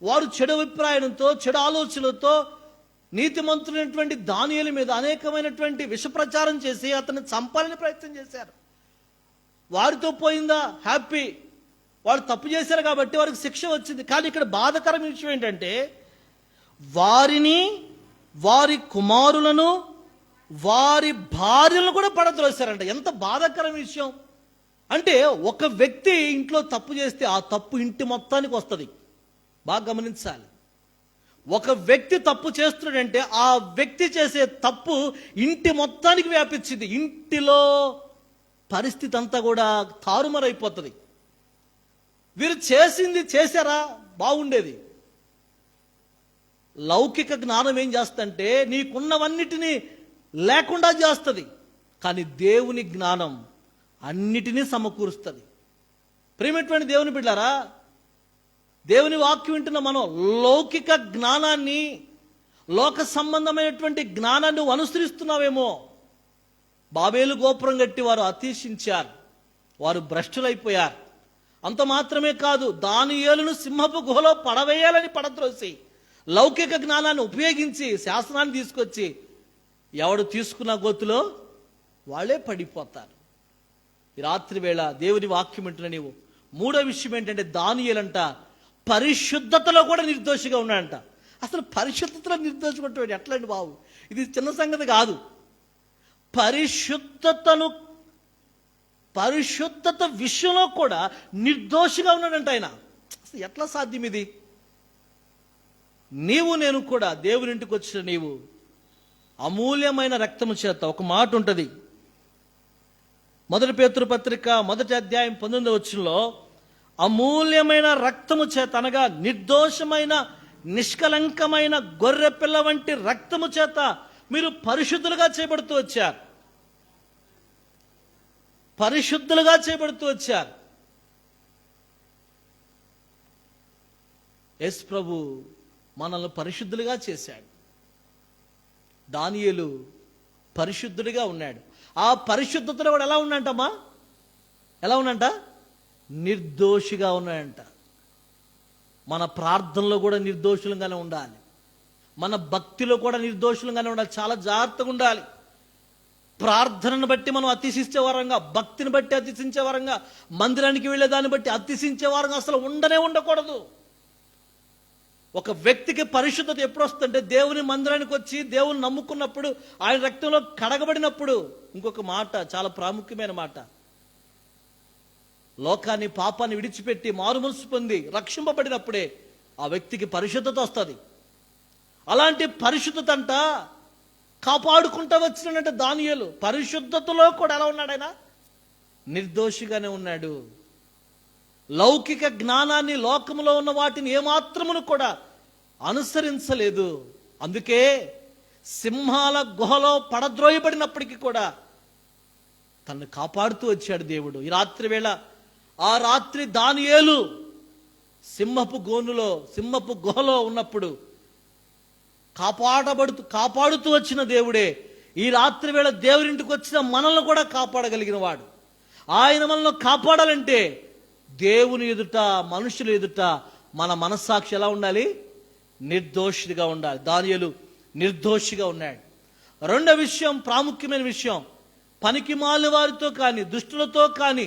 వారు చెడు అభిప్రాయంతో చెడు ఆలోచనలతో నీతిమంతులైనటువంటి దానియేలు మీద అనేకమైనటువంటి విషప్రచారం చేసి అతన్ని చంపాలని ప్రయత్నం చేశారు. వారితో పోయిందా? హ్యాపీ, వాళ్ళు తప్పు చేశారు కాబట్టి వారికి శిక్ష వచ్చింది. కానీ ఇక్కడ బాధాకరమైన విషయం ఏంటంటే, వారి కుమారులను వారి భార్యలను కూడా పడద్రోశారంట. ఎంత బాధాకరమైన విషయం అంటే, ఒక వ్యక్తి ఇంట్లో తప్పు చేస్తే ఆ తప్పు ఇంటి మొత్తానికి వస్తుంది. బాగా గమనించాలి. ఒక వ్యక్తి తప్పు చేస్తున్నాడంటే ఆ వ్యక్తి చేసే తప్పు ఇంటి మొత్తానికి వ్యాపించింది. ఇంటిలో పరిస్థితి అంతా కూడా తారుమారైపోతుంది. వీరు చేశారా బాగుండేది. లౌకిక జ్ఞానం ఏం చేస్తుందంటే నీకున్నవన్నిటినీ లేకుండా చేస్తుంది, కానీ దేవుని జ్ఞానం అన్నిటినీ సమకూరుస్తుంది. ప్రియమైనటువంటి దేవుని బిడ్డారా, దేవుని వాక్యం వింటున్న మనం లౌకిక జ్ఞానాన్ని, లోక సంబంధమైనటువంటి జ్ఞానాన్ని అనుసరిస్తున్నావేమో. బాబేలు గోపురం కట్టి వారు అతిశించారు, వారు భ్రష్టులైపోయారు. అంత మాత్రమే కాదు, దానియేలును సింహపు గుహలో పడవేయాలని పడద్రోసి లౌకిక జ్ఞానాన్ని ఉపయోగించి శాసనాన్ని తీసుకొచ్చి ఎవడు తీసుకున్న గోతులో వాళ్ళే పడిపోతారు. ఈ రాత్రి వేళ దేవుని వాక్యం వింటున్న నీవు, మూడో విషయం ఏంటంటే, దానియేలంట పరిశుద్ధతలో కూడా నిర్దోషిగా ఉన్నాడంట. అసలు పరిశుద్ధతలో నిర్దోషిగా ఉంటాడు ఎట్లండి బాబు? ఇది చిన్న సంగతి కాదు. పరిశుద్ధత విషయంలో కూడా నిర్దోషిగా ఉన్నాడంట ఆయన. అసలు ఎట్లా సాధ్యం ఇది? నేను కూడా దేవుని ఇంటికి వచ్చిన నీవు అమూల్యమైన రక్తము చేత, ఒక మాట ఉంటుంది 1 పేతురు పత్రిక 1వ అధ్యాయం 19వ వచనంలో, అమూల్యమైన రక్తము చేత అనగా నిర్దోషమైన నిష్కలంకమైన గొర్రె పిల్ల వంటి రక్తము చేత మీరు పరిశుద్ధులుగా చేయబడుతూ వచ్చారు. యేసు ప్రభు మనల్ని పరిశుద్ధులుగా చేశాడు. దానియేలు పరిశుద్ధుడిగా ఉన్నాడు. ఆ పరిశుద్ధతలో కూడా ఎలా ఉన్నాడంటమ్మా? ఎలా ఉన్నాడంట? నిర్దోషిగా ఉన్నాడంట. మన ప్రార్థనలో కూడా నిర్దోషులుగానే ఉండాలి, మన భక్తిలో కూడా నిర్దోషులుగానే ఉండాలి. చాలా జాగ్రత్తగా ఉండాలి. ప్రార్థనను బట్టి మనం అతిశించే వారంగా, భక్తిని బట్టి అతిశించే వారంగా, మందిరానికి వెళ్ళేదాన్ని బట్టి అతిశించే వారంగా అసలు ఉండకూడదు. ఒక వ్యక్తికి పరిశుద్ధత ఎప్పుడు వస్తుందంటే, దేవుని మందిరానికి వచ్చి దేవుని నమ్ముకున్నప్పుడు, ఆయన రక్తంలో కడగబడినప్పుడు. ఇంకొక మాట, చాలా ప్రాముఖ్యమైన మాట, లోకాన్ని పాపాన్ని విడిచిపెట్టి మారుమనసు పొంది రక్షింపబడినప్పుడే ఆ వ్యక్తికి పరిశుద్ధత వస్తుంది. అలాంటి పరిశుద్ధత అంట కాపాడుకుంటూ వచ్చినాడంటే దానియేలు. పరిశుద్ధతలో కూడా ఎలా ఉన్నాడు ఆయన? నిర్దోషిగానే ఉన్నాడు. లౌకిక జ్ఞానాన్ని, లోకములో ఉన్న వాటిని ఏమాత్రమును కూడా అనుసరించలేదు. అందుకే సింహాల గుహలో పడద్రోయబడినప్పటికీ కూడా తనను కాపాడుతూ వచ్చాడు దేవుడు. ఈ రాత్రి వేళ, ఆ రాత్రి దానియేలు సింహపు గుహలో ఉన్నప్పుడు కాపాడుతూ వచ్చిన దేవుడే ఈ రాత్రి వేళ దేవురింటికి వచ్చిన మనల్ని కూడా కాపాడగలిగిన వాడు. ఆయన మనల్ని కాపాడాలంటే దేవుని ఎదుట, మనుషుల ఎదుట మన మనస్సాక్షి ఎలా ఉండాలి? నిర్దోషిగా ఉండాలి. దానియేలు నిర్దోషిగా ఉన్నాడు. రెండో విషయం, ప్రాముఖ్యమైన విషయం, పనికి మాలిన వారితో కానీ, దుష్టులతో కానీ,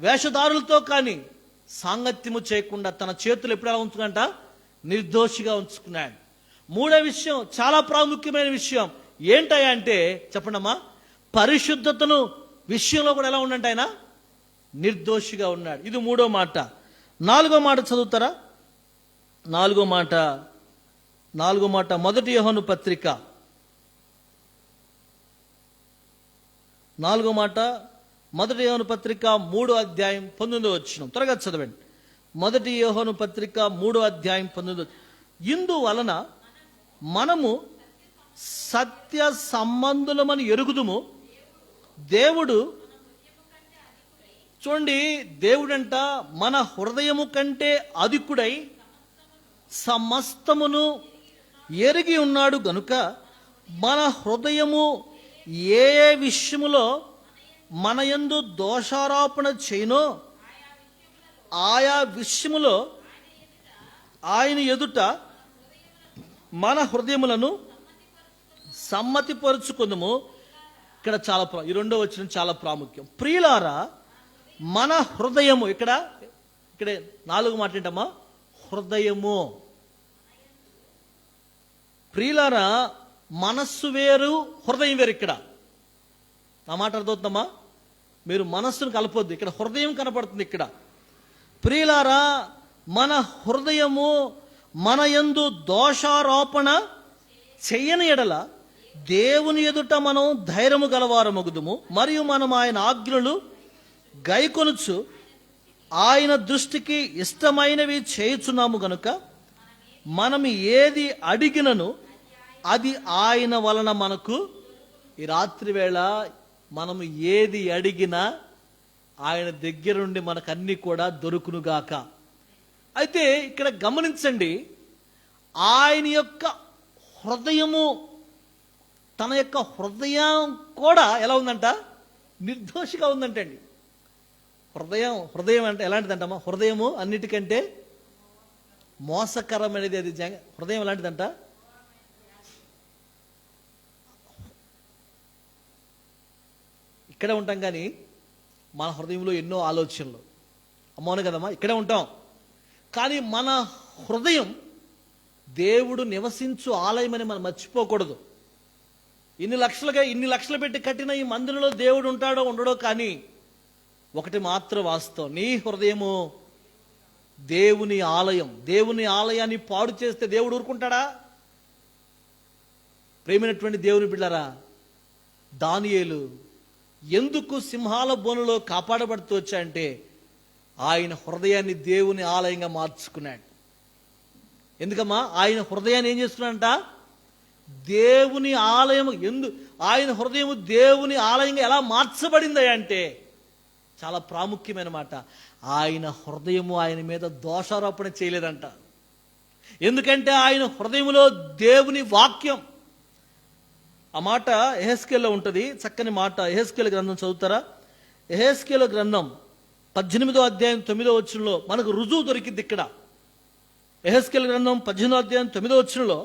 వేషధారులతో కానీ సాంగత్యము చేయకుండా తన చేతులు ఎప్పుడు ఎలా ఉంచుకుంట? నిర్దోషిగా ఉంచుకున్నాడు. మూడో విషయం, చాలా ప్రాముఖ్యమైన విషయం ఏంటయ్యా అంటే చెప్పండమ్మా, పరిశుద్ధతను విషయంలో కూడా ఎలా ఉండంటే ఆయన నిర్దోషిగా ఉన్నాడు. ఇది మూడో మాట. నాలుగో మాట చదువుతారా? నాలుగో మాట మొదటి యోహాను పత్రిక, నాలుగో మాట మొదటి యోహాను పత్రిక 3వ అధ్యాయం 19వ వచనం. త్వరగా చదవండి. మొదటి యోహాను పత్రిక 3వ అధ్యాయం 19వ. ఇందువలన మనము సత్య సంబంధులమని ఎరుగుదుము. దేవుడు, చూడండి, దేవుడంట మన హృదయము కంటే అధికుడై సమస్తమును ఎరిగి ఉన్నాడు గనుక మన హృదయము ఏ విషయములో మన యందు దోషారోపణ చేయనో ఆయా విషయములో ఆయన ఎదుట మన హృదయములను సమ్మతిపరుచుకుందుము. ఇక్కడ చాలా ఈ రెండో వచనం చాలా ప్రాముఖ్యం. ప్రియులారా, మన హృదయము, ఇక్కడే నాలుగు మాట ఏంటమ్మా? హృదయము. ప్రియులారా, మనస్సు వేరు, హృదయం వేరు. ఇక్కడ నా మాట అర్థమవుతుందమ్మా? మీరు మనస్సును కలపొద్దు, ఇక్కడ హృదయం కనపడుతుంది. ఇక్కడ ప్రియులారా, మన హృదయము మన యందు దోషారోపణ చెయ్యని ఎడల దేవుని ఎదుట మనం ధైర్యము గలవారమగుదుము. మరియు మనం ఆయన ఆజ్ఞలు గైకొనుచు ఆయన దృష్టికి ఇష్టమైనవి చేయుచున్నాము గనుక మనం ఏది అడిగినను అది ఆయన వలన మనకు. ఈ రాత్రి వేళ మనము ఏది అడిగినా ఆయన దగ్గరుండి మనకు అన్ని కూడా దొరుకునుగాక. అయితే ఇక్కడ గమనించండి, ఆయన యొక్క హృదయము, తన యొక్క హృదయం కూడా ఎలా ఉందంట? నిర్దోషిగా ఉందంటండి. హృదయం అంటే ఎలాంటిదంటమ్మా? హృదయము అన్నిటికంటే మోసకరమైనది. అది హృదయం ఎలాంటిదంట? ఇక్కడే ఉంటాం కానీ మన హృదయంలో ఎన్నో ఆలోచనలు, అమ్మవును కదమ్మా, ఇక్కడే ఉంటాం. కానీ మన హృదయం దేవుడు నివసించు ఆలయమని మనం మర్చిపోకూడదు. ఇన్ని లక్షలు పెట్టి కట్టిన ఈ మందిరంలో దేవుడు ఉంటాడో ఉండడో, కానీ ఒకటి మాత్రం వాస్తవం, నీ హృదయము దేవుని ఆలయం. దేవుని ఆలయాన్ని పాడు చేస్తే దేవుడు ఊరుకుంటాడా? ప్రేమైనటువంటి దేవుని బిడ్డలారా, దానియేలు ఎందుకు సింహాల బోనులో కాపాడబడుతూ వచ్చాయంటే ఆయన హృదయాన్ని దేవుని ఆలయంగా మార్చుకున్నాడు. ఎందుకమ్మా? ఆయన హృదయాన్ని ఏం చేస్తున్నాడంట? దేవుని ఆలయం. ఆయన హృదయం దేవుని ఆలయంగా ఎలా మార్చబడింది అంటే చాలా ప్రాముఖ్యమైన మాట. ఆయన హృదయము ఆయన మీద దోషారోపణ చేయలేదంట. ఎందుకంటే ఆయన హృదయంలో దేవుని వాక్యం. ఆ మాట యెహెజ్కేలులో ఉంటుంది, చక్కని మాట. యెహెజ్కేలు గ్రంథం చదువుతారా? యెహెజ్కేలు గ్రంథం 18వ అధ్యాయం 9వ వచనంలో మనకు రుజువు దొరికింది. ఇక్కడ యెహెజ్కేలు గ్రంథం 18వ అధ్యాయం 9వ వచనంలో,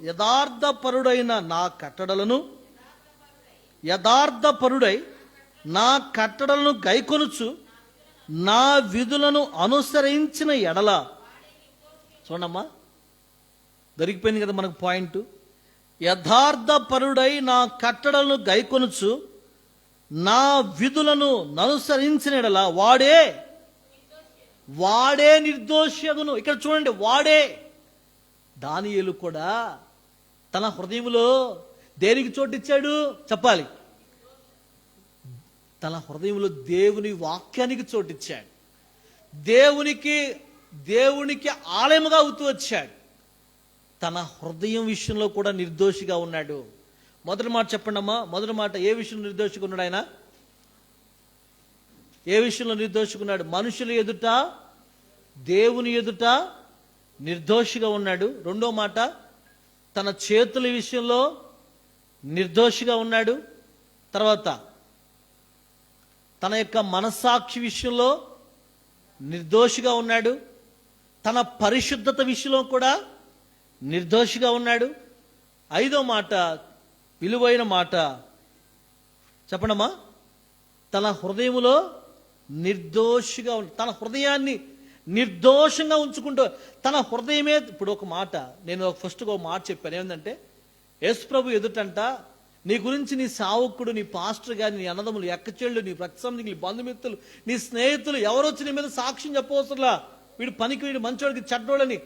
యథార్థపరుడైన నా కట్టడలను, యథార్థపరుడై నా కట్టడలను గైకొనుచు నా విధులను అనుసరించిన ఎడల. చూడమ్మా, దొరికిపోయింది కదా మనకు పాయింట్. యథార్థపరుడై నా కట్టడలను గైకొనుచు నా విధులను అనుసరించిన ఎడల వాడే నిర్దోషియగును. ఇక్కడ చూడండి, వాడే. దానియేలు కూడా తన హృదయంలో దేనికి చోటిచ్చాడు చెప్పాలి? తన హృదయంలో దేవుని వాక్యానికి చోటిచ్చాడు. దేవునికి ఆలయముగా అవుతూ వచ్చాడు. తన హృదయం విషయంలో కూడా నిర్దోషిగా ఉన్నాడు. మొదటి మాట చెప్పండి అమ్మా. మొదటి మాట, ఏ విషయంలో నిర్దోషిగా ఉన్నాడు ఆయన? ఏ విషయంలో నిర్దోషిగా ఉన్నాడు? మనుషుల ఎదుట, దేవుని ఎదుట నిర్దోషిగా ఉన్నాడు. రెండో మాట, తన చేతుల విషయంలో నిర్దోషిగా ఉన్నాడు. తర్వాత తన యొక్క మనస్సాక్షి విషయంలో నిర్దోషిగా ఉన్నాడు. తన పరిశుద్ధత విషయంలో కూడా నిర్దోషిగా ఉన్నాడు. ఐదో మాట, విలువైన మాట చెప్పండమ్మా, తన హృదయములో నిర్దోషిగా తన హృదయాన్ని నిర్దోషంగా ఉంచుకుంటూ తన హృదయమే. ఇప్పుడు ఒక మాట, నేను ఫస్ట్గా ఒక మాట చెప్పాను, ఏంటంటే యేసుప్రభు ఎదుటంట నీ గురించి నీ సావుకుడు, నీ పాస్టర్ గారి, నీ అన్నదమ్ములు, ఎక్కచెళ్ళు, నీ రక్తసంబంధికులు, నీ బంధుమిత్రులు, నీ స్నేహితులు ఎవరొచ్చి నీ మీద సాక్ష్యం చెప్పవసరంలా, వీడు పనికి, వీడు మంచోడికి, చెడ్డోళ్ళని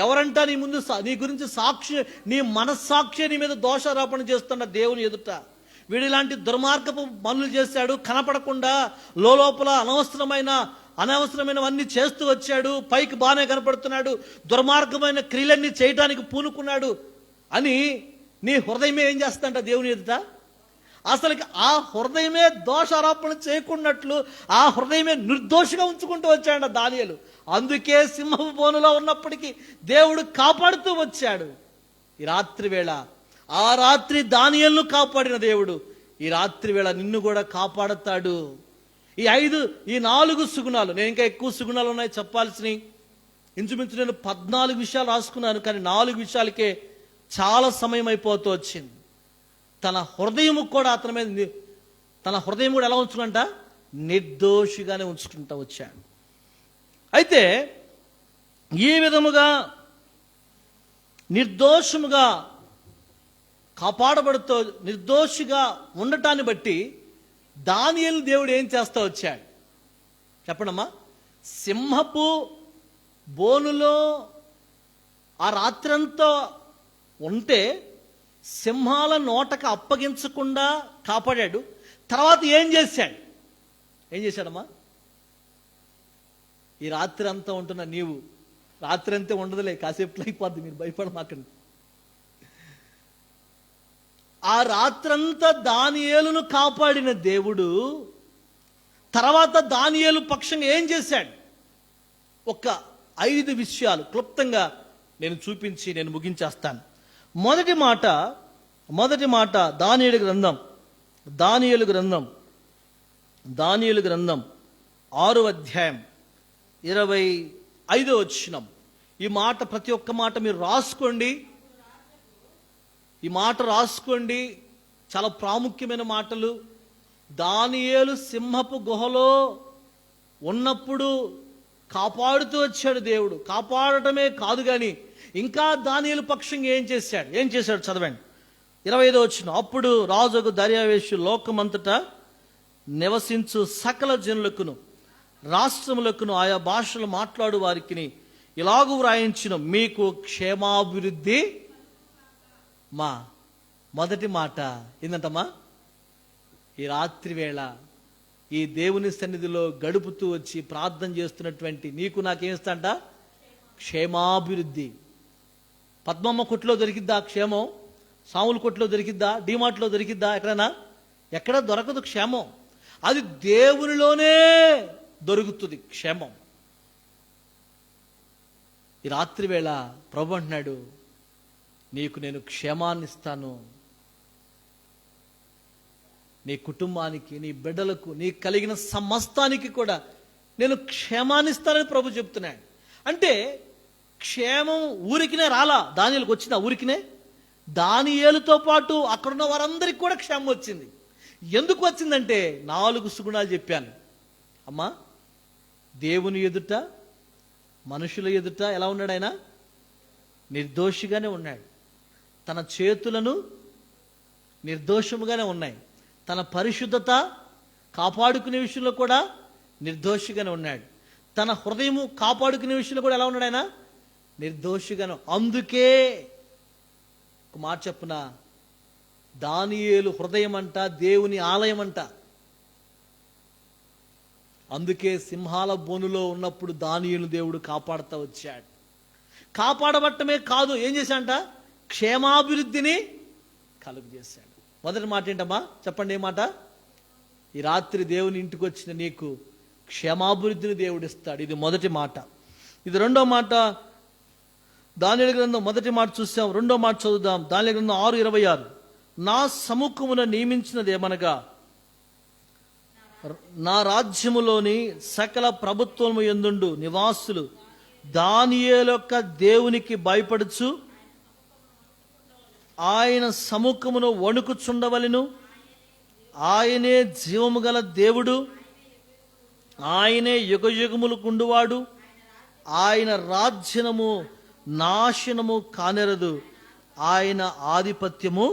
ఎవరంటా నీ ముందు నీ గురించి సాక్షి, నీ మనస్సాక్షి నీ మీద దోషారోపణ చేస్తున్న దేవుని ఎదుట. వీడు ఇలాంటి దుర్మార్గపు పనులు చేశాడు, కనపడకుండా లోపల అనవసరమైనవన్నీ చేస్తూ వచ్చాడు, పైకి బాగానే కనపడుతున్నాడు, దుర్మార్గమైన క్రియలన్నీ చేయటానికి పూనుకున్నాడు అని నీ హృదయమే ఏం చేస్తాంట దేవుని ఎదుట? అసలుకి ఆ హృదయమే దోషారోపణ చేయకున్నట్లు ఆ హృదయమే నిర్దోషిగా ఉంచుకుంటూ వచ్చాడు దానియేలు. అందుకే సింహపు బోనులో ఉన్నప్పటికీ దేవుడు కాపాడుతూ వచ్చాడు. ఈ రాత్రి వేళ ఆ రాత్రి దానియేలును కాపాడిన దేవుడు ఈ రాత్రి వేళ నిన్ను కూడా కాపాడుతాడు. ఈ 4 సుగుణాలు, నేను ఇంకా ఎక్కువ సుగుణాలు ఉన్నాయి చెప్పాల్సినవి, ఇంచుమించు నేను 14 విషయాలు రాసుకున్నాను, కానీ 4 విషయాలకే చాలా సమయం అయిపోతూ వచ్చింది. తన హృదయము కూడా అతని మీద, తన హృదయం కూడా ఎలా ఉంచుకుంటా? నిర్దోషిగానే ఉంచుకుంటా వచ్చాడు. అయితే ఈ విధముగా నిర్దోషముగా కాపాడబడుతూ నిర్దోషిగా ఉండటాన్ని బట్టి దానియేలు దేవుడు ఏం చేస్తా వచ్చాడు చెప్పండమ్మా? సింహపు బోనులో ఆ రాత్రంతా ఉంటే సింహాల నోటకు అప్పగించకుండా కాపాడాడు. తర్వాత ఏం చేశాడమ్మా? ఈ రాత్రి అంతా ఉంటున్న నీవు, రాత్రి అంతే ఉండదులే, కాసేపులో అయిపోద్ది, మీరు భయపడమాకండి. ఆ రాత్రంతా దానియేలును కాపాడిన దేవుడు తర్వాత దానియేలు పక్షంగా ఏం చేశాడు? ఒక 5 విషయాలు క్లుప్తంగా నేను చూపించి నేను ముగించేస్తాను. మొదటి మాట దానియేలు గ్రంథం 6వ అధ్యాయం 25వ వచనం. ఈ మాట, ప్రతి ఒక్క మాట మీరు రాసుకోండి. ఈ మాట రాసుకోండి, చాలా ప్రాముఖ్యమైన మాటలు. దానియేలు సింహపు గుహలో ఉన్నప్పుడు కాపాడుతూ వచ్చాడు దేవుడు. కాపాడటమే కాదు కానీ ఇంకా దానియేలు పక్షంగా ఏం చేశాడు చదవండి. 25వ వచనం. అప్పుడు రాజుకు దర్యావేషు లోకమంతటా నివసించు సకల జనులకును రాష్ట్రములకును ఆయా భాషలు మాట్లాడు వారికి ఇలాగూ వ్రాయించిన మీకు క్షేమాభివృద్ధి. మా మొదటి మాట ఏంటంటమ్మా? ఈ రాత్రి వేళ ఈ దేవుని సన్నిధిలో గడుపుతూ వచ్చి ప్రార్థన చేస్తున్నటువంటి నీకు నాకేమిస్తాంట? క్షేమాభివృద్ధి. పద్మమ్మ కొట్లో దొరికిద్దా క్షేమం? సాముల కొట్లో దొరికిద్దా? డిమార్ట్లో దొరికిద్దా? ఎక్కడ దొరకదు క్షేమం. అది దేవునిలోనే దొరుకుతుంది క్షేమం. ఈ రాత్రి వేళ ప్రభు అంటున్నాడు, నీకు నేను క్షేమాన్ని ఇస్తాను. నీ కుటుంబానికి, నీ బిడ్డలకు, నీ కలిగిన సమస్తానికి కూడా నేను క్షేమాన్ని ఇస్తానని ప్రభు చెప్తున్నాడు. అంటే క్షేమం ఊరికినే రాలా, దానియేలుకు వచ్చిందా? ఊరికినే దానియేలుతో పాటు అక్కడున్న వారందరికీ కూడా క్షేమం వచ్చింది. ఎందుకు వచ్చిందంటే 4 సుగుణాలు చెప్పాను అమ్మా. దేవుని ఎదుట, మనుషుల ఎదుట ఎలా ఉన్నాడు ఆయన? నిర్దోషిగానే ఉన్నాడు. తన చేతులను నిర్దోషముగానే ఉన్నాయి. తన పరిశుద్ధత కాపాడుకునే విషయంలో కూడా నిర్దోషిగానే ఉన్నాడు. తన హృదయము కాపాడుకునే విషయంలో కూడా ఎలా ఉన్నాడు ఆయన? నిర్దోషిగాను. అందుకే ఒక మాట చెప్పున, దానియేలు హృదయం అంట దేవుని ఆలయం అంట. అందుకే సింహాల బోనులో ఉన్నప్పుడు దానియేలు దేవుడు కాపాడుతూ వచ్చాడు. కాపాడబట్టమే కాదు, ఏం చేశాడంట? క్షేమాభివృద్ధిని కలుగు చేశాడు. మొదటి మాట ఏంటమ్మా? చెప్పండి, ఏ మాట? ఈ రాత్రి దేవుని ఇంటికి వచ్చిన నీకు క్షేమాభివృద్ధిని దేవుడు ఇస్తాడు. ఇది మొదటి మాట. ఇది రెండో మాట, దానియేలు గ్రంథం మొదటి మాట చూసాం, రెండో మాట చదువుదాం. దానియేలు గ్రంథం 6:26. నా సముఖమున నియమించినది ఏమనగా నా రాజ్యములోని సకల ప్రభుత్వము యందుండు నివాసులు దానియేలు యొక్క దేవునికి భయపడుచు ఆయన సముఖమును వణుకుచుండవలెను. ఆయనే జీవము గల దేవుడు, ఆయనే యుగయుగములకుండువాడు, ఆయన రాజ్యము నాశనము కానెరదు, ఆయన ఆధిపత్యము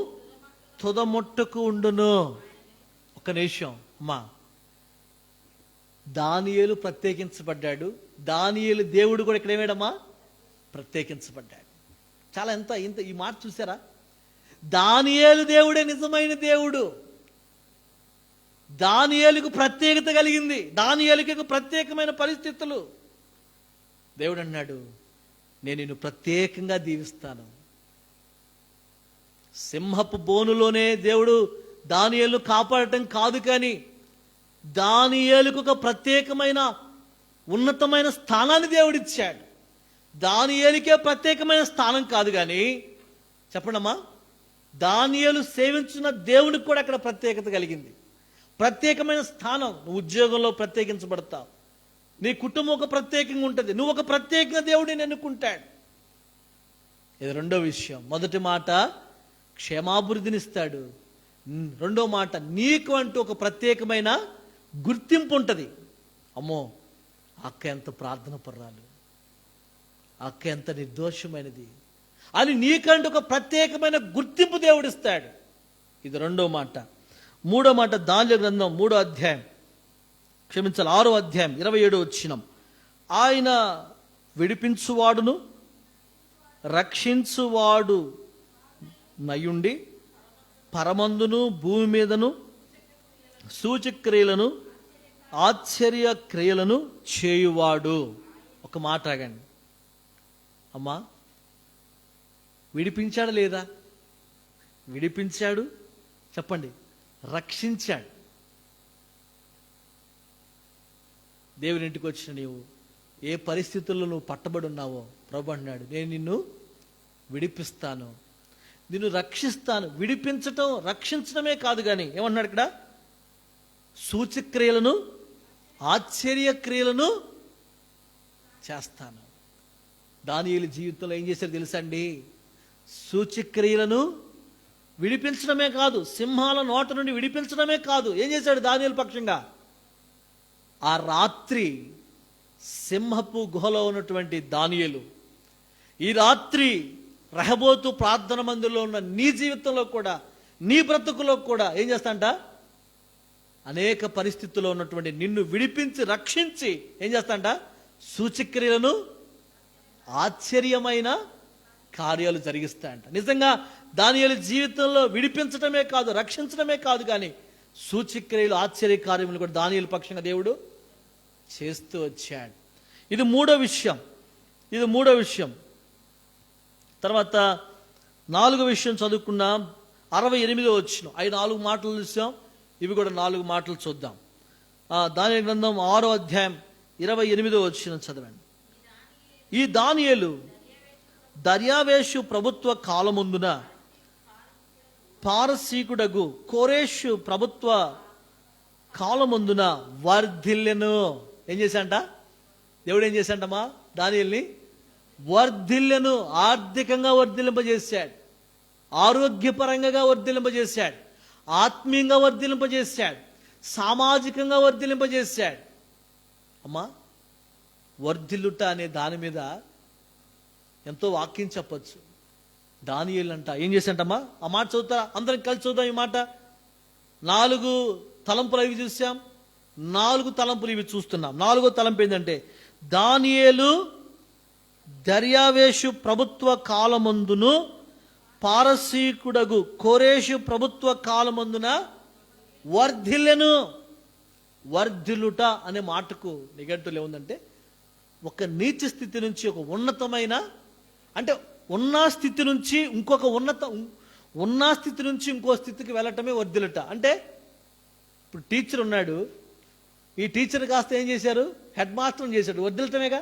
తుదముట్టకు ఉండును. ఒక నిమిషం అమ్మా, దానియేలు ప్రత్యేకించబడ్డాడు. దానియేలు దేవుడు కూడా ఇక్కడ ఏమేడమ్మా ప్రత్యేకించబడ్డాడు. చాలా ఇంత ఈ మాట చూసారా? దానియేలు దేవుడే నిజమైన దేవుడు. దానియేలుకు ప్రత్యేకత కలిగింది. దానియేలుకు ప్రత్యేకమైన పరిస్థితులు. దేవుడు అన్నాడు, నేను నిన్ను ప్రత్యేకంగా దీవిస్తాను. సింహపు బోనులోనే దేవుడు దానియేలు కాపాడటం కాదు, కానీ దానియేలుకు ఒక ప్రత్యేకమైన ఉన్నతమైన స్థానాన్ని దేవుడిచ్చాడు. దానియేలుకే ప్రత్యేకమైన స్థానం కాదు, కానీ చెప్పండమ్మా, దానియేలు సేవించిన దేవునికి కూడా అక్కడ ప్రత్యేకత కలిగింది. ప్రత్యేకమైన స్థానం. నువ్వు ఉద్యోగంలో ప్రత్యేకించబడతావు, నీ కుటుంబం ఒక ప్రత్యేకంగా ఉంటుంది, నువ్వు ఒక ప్రత్యేకంగా దేవుడిని ఎన్నుకుంటాడు. ఇది రెండో విషయం. మొదటి మాట క్షేమాభివృద్ధినిస్తాడు. రెండో మాట నీకు అంటూ ఒక ప్రత్యేకమైన గుర్తింపు ఉంటుంది. అమ్మో, అక్క ఎంత ప్రార్థన పర్రాలు, అక్క ఎంత నిర్దోషమైనది అని నీకంటూ ఒక ప్రత్యేకమైన గుర్తింపు దేవుడిస్తాడు. ఇది రెండో మాట. మూడో మాట దానియేలు గ్రంథం 6వ అధ్యాయం 27వ వచనం. ఆయన విడిపించువాడును రక్షించువాడు నయుండి పరమందును భూమి మీదను సూచక్రియలను ఆశ్చర్య క్రియలను చేయువాడు. ఒక మాట ఆగండి అమ్మా, విడిపించాడు లేదా? విడిపించాడు. చెప్పండి, రక్షించాడు. దేవుని ఇంటికి వచ్చిన నీవు ఏ పరిస్థితుల్లో నువ్వు పట్టబడి ఉన్నావో ప్రభు అన్నాడు, నేను నిన్ను విడిపిస్తాను, నిన్ను రక్షిస్తాను. విడిపించటం రక్షించడమే కాదు, కానీ ఏమన్నాడు ఇక్కడ? సూచక్రియలను ఆశ్చర్య క్రియలను చేస్తాను. దానియేలు జీవితంలో ఏం చేశారు తెలుసా అండి? సూచక్రియలను విడిపించడమే కాదు, సింహాల నోట నుండి విడిపించడమే కాదు, ఏం చేశాడు దానియేలు పక్షంగా? ఆ రాత్రి సింహపు గుహలో ఉన్నటువంటి దానియేలు ఈ రాత్రి రెహబోతు ప్రార్థన మందిరంలో ఉన్న నీ జీవితంలో కూడా, నీ బ్రతుకులో కూడా ఏం చేస్తాంట? అనేక పరిస్థితుల్లో ఉన్నటువంటి నిన్ను విడిపించి రక్షించి ఏం చేస్తాంట? సూచక్రియలను ఆశ్చర్యమైన కార్యాలు జరిగిస్తాయంట. నిజంగా దానియేలు జీవితంలో విడిపించడమే కాదు, రక్షించడమే కాదు, కానీ సూచక్రియలు ఆశ్చర్య కార్యములు కూడా దానియేలు పక్షంగా దేవుడు చేస్తూ వచ్చాడు. ఇది మూడో విషయం. తర్వాత 4వ విషయం చదువుకున్నాం. 68వ వచనం. 4 మాటలు చూసాం, ఇవి కూడా 4 మాటలు చూద్దాం. దానియేలు గ్రంథం 6వ అధ్యాయం 28వ వచనం చదవండి. ఈ దానియేలు దర్యావేషు ప్రభుత్వ కాలముందున పారసీకుడగు కోరేషు ప్రభుత్వ కాలముందున వర్ధిల్లెను. ఏం చేశాంట? దేవుడు ఏం చేశాంటమ్మా? దానియేలుని వర్ధిల్లెను. ఆర్థికంగా వర్ధిల్లింపజేశాడు, ఆరోగ్యపరంగా వర్ధిల్లింపజేశాడు, ఆత్మీయంగా వర్ధిల్లింపజేశాడు, సామాజికంగా వర్ధిల్లింపజేశాడు. అమ్మా, వర్ధిల్లుట అనే దాని మీద ఎంతో వాక్యం చెప్పచ్చు. దానియేలు అంట ఏం చేశాంటమ్మా? ఆ మాట చదువుతారా? అందరం కలిసి చూద్దాం ఈ మాట. 4 తలంపులు ఇవి చూసాం, 4 తలంపులు ఇవి చూస్తున్నాం. 4వ తలంపు ఏంటంటే, దానియేలు దర్యావేషు ప్రభుత్వ కాలమందును పారసీకుడగు కోరేషు ప్రభుత్వ కాలమందున వర్ధిల్లెను. వర్ధిల్లుట అనే మాటకు నిఘంటువులో ఏముందంటే, ఒక నీచ స్థితి నుంచి ఒక ఉన్నతమైన, అంటే ఉన్న స్థితి నుంచి ఇంకొక ఉన్న స్థితి నుంచి ఇంకో స్థితికి వెళ్ళటమే వర్ధిల్లుట. అంటే ఇప్పుడు టీచర్ ఉన్నాడు, ఈ టీచర్ కాస్త ఏం చేశారు? హెడ్ మాస్టర్ని చేశాడు. వర్ధిల్లటమేగా.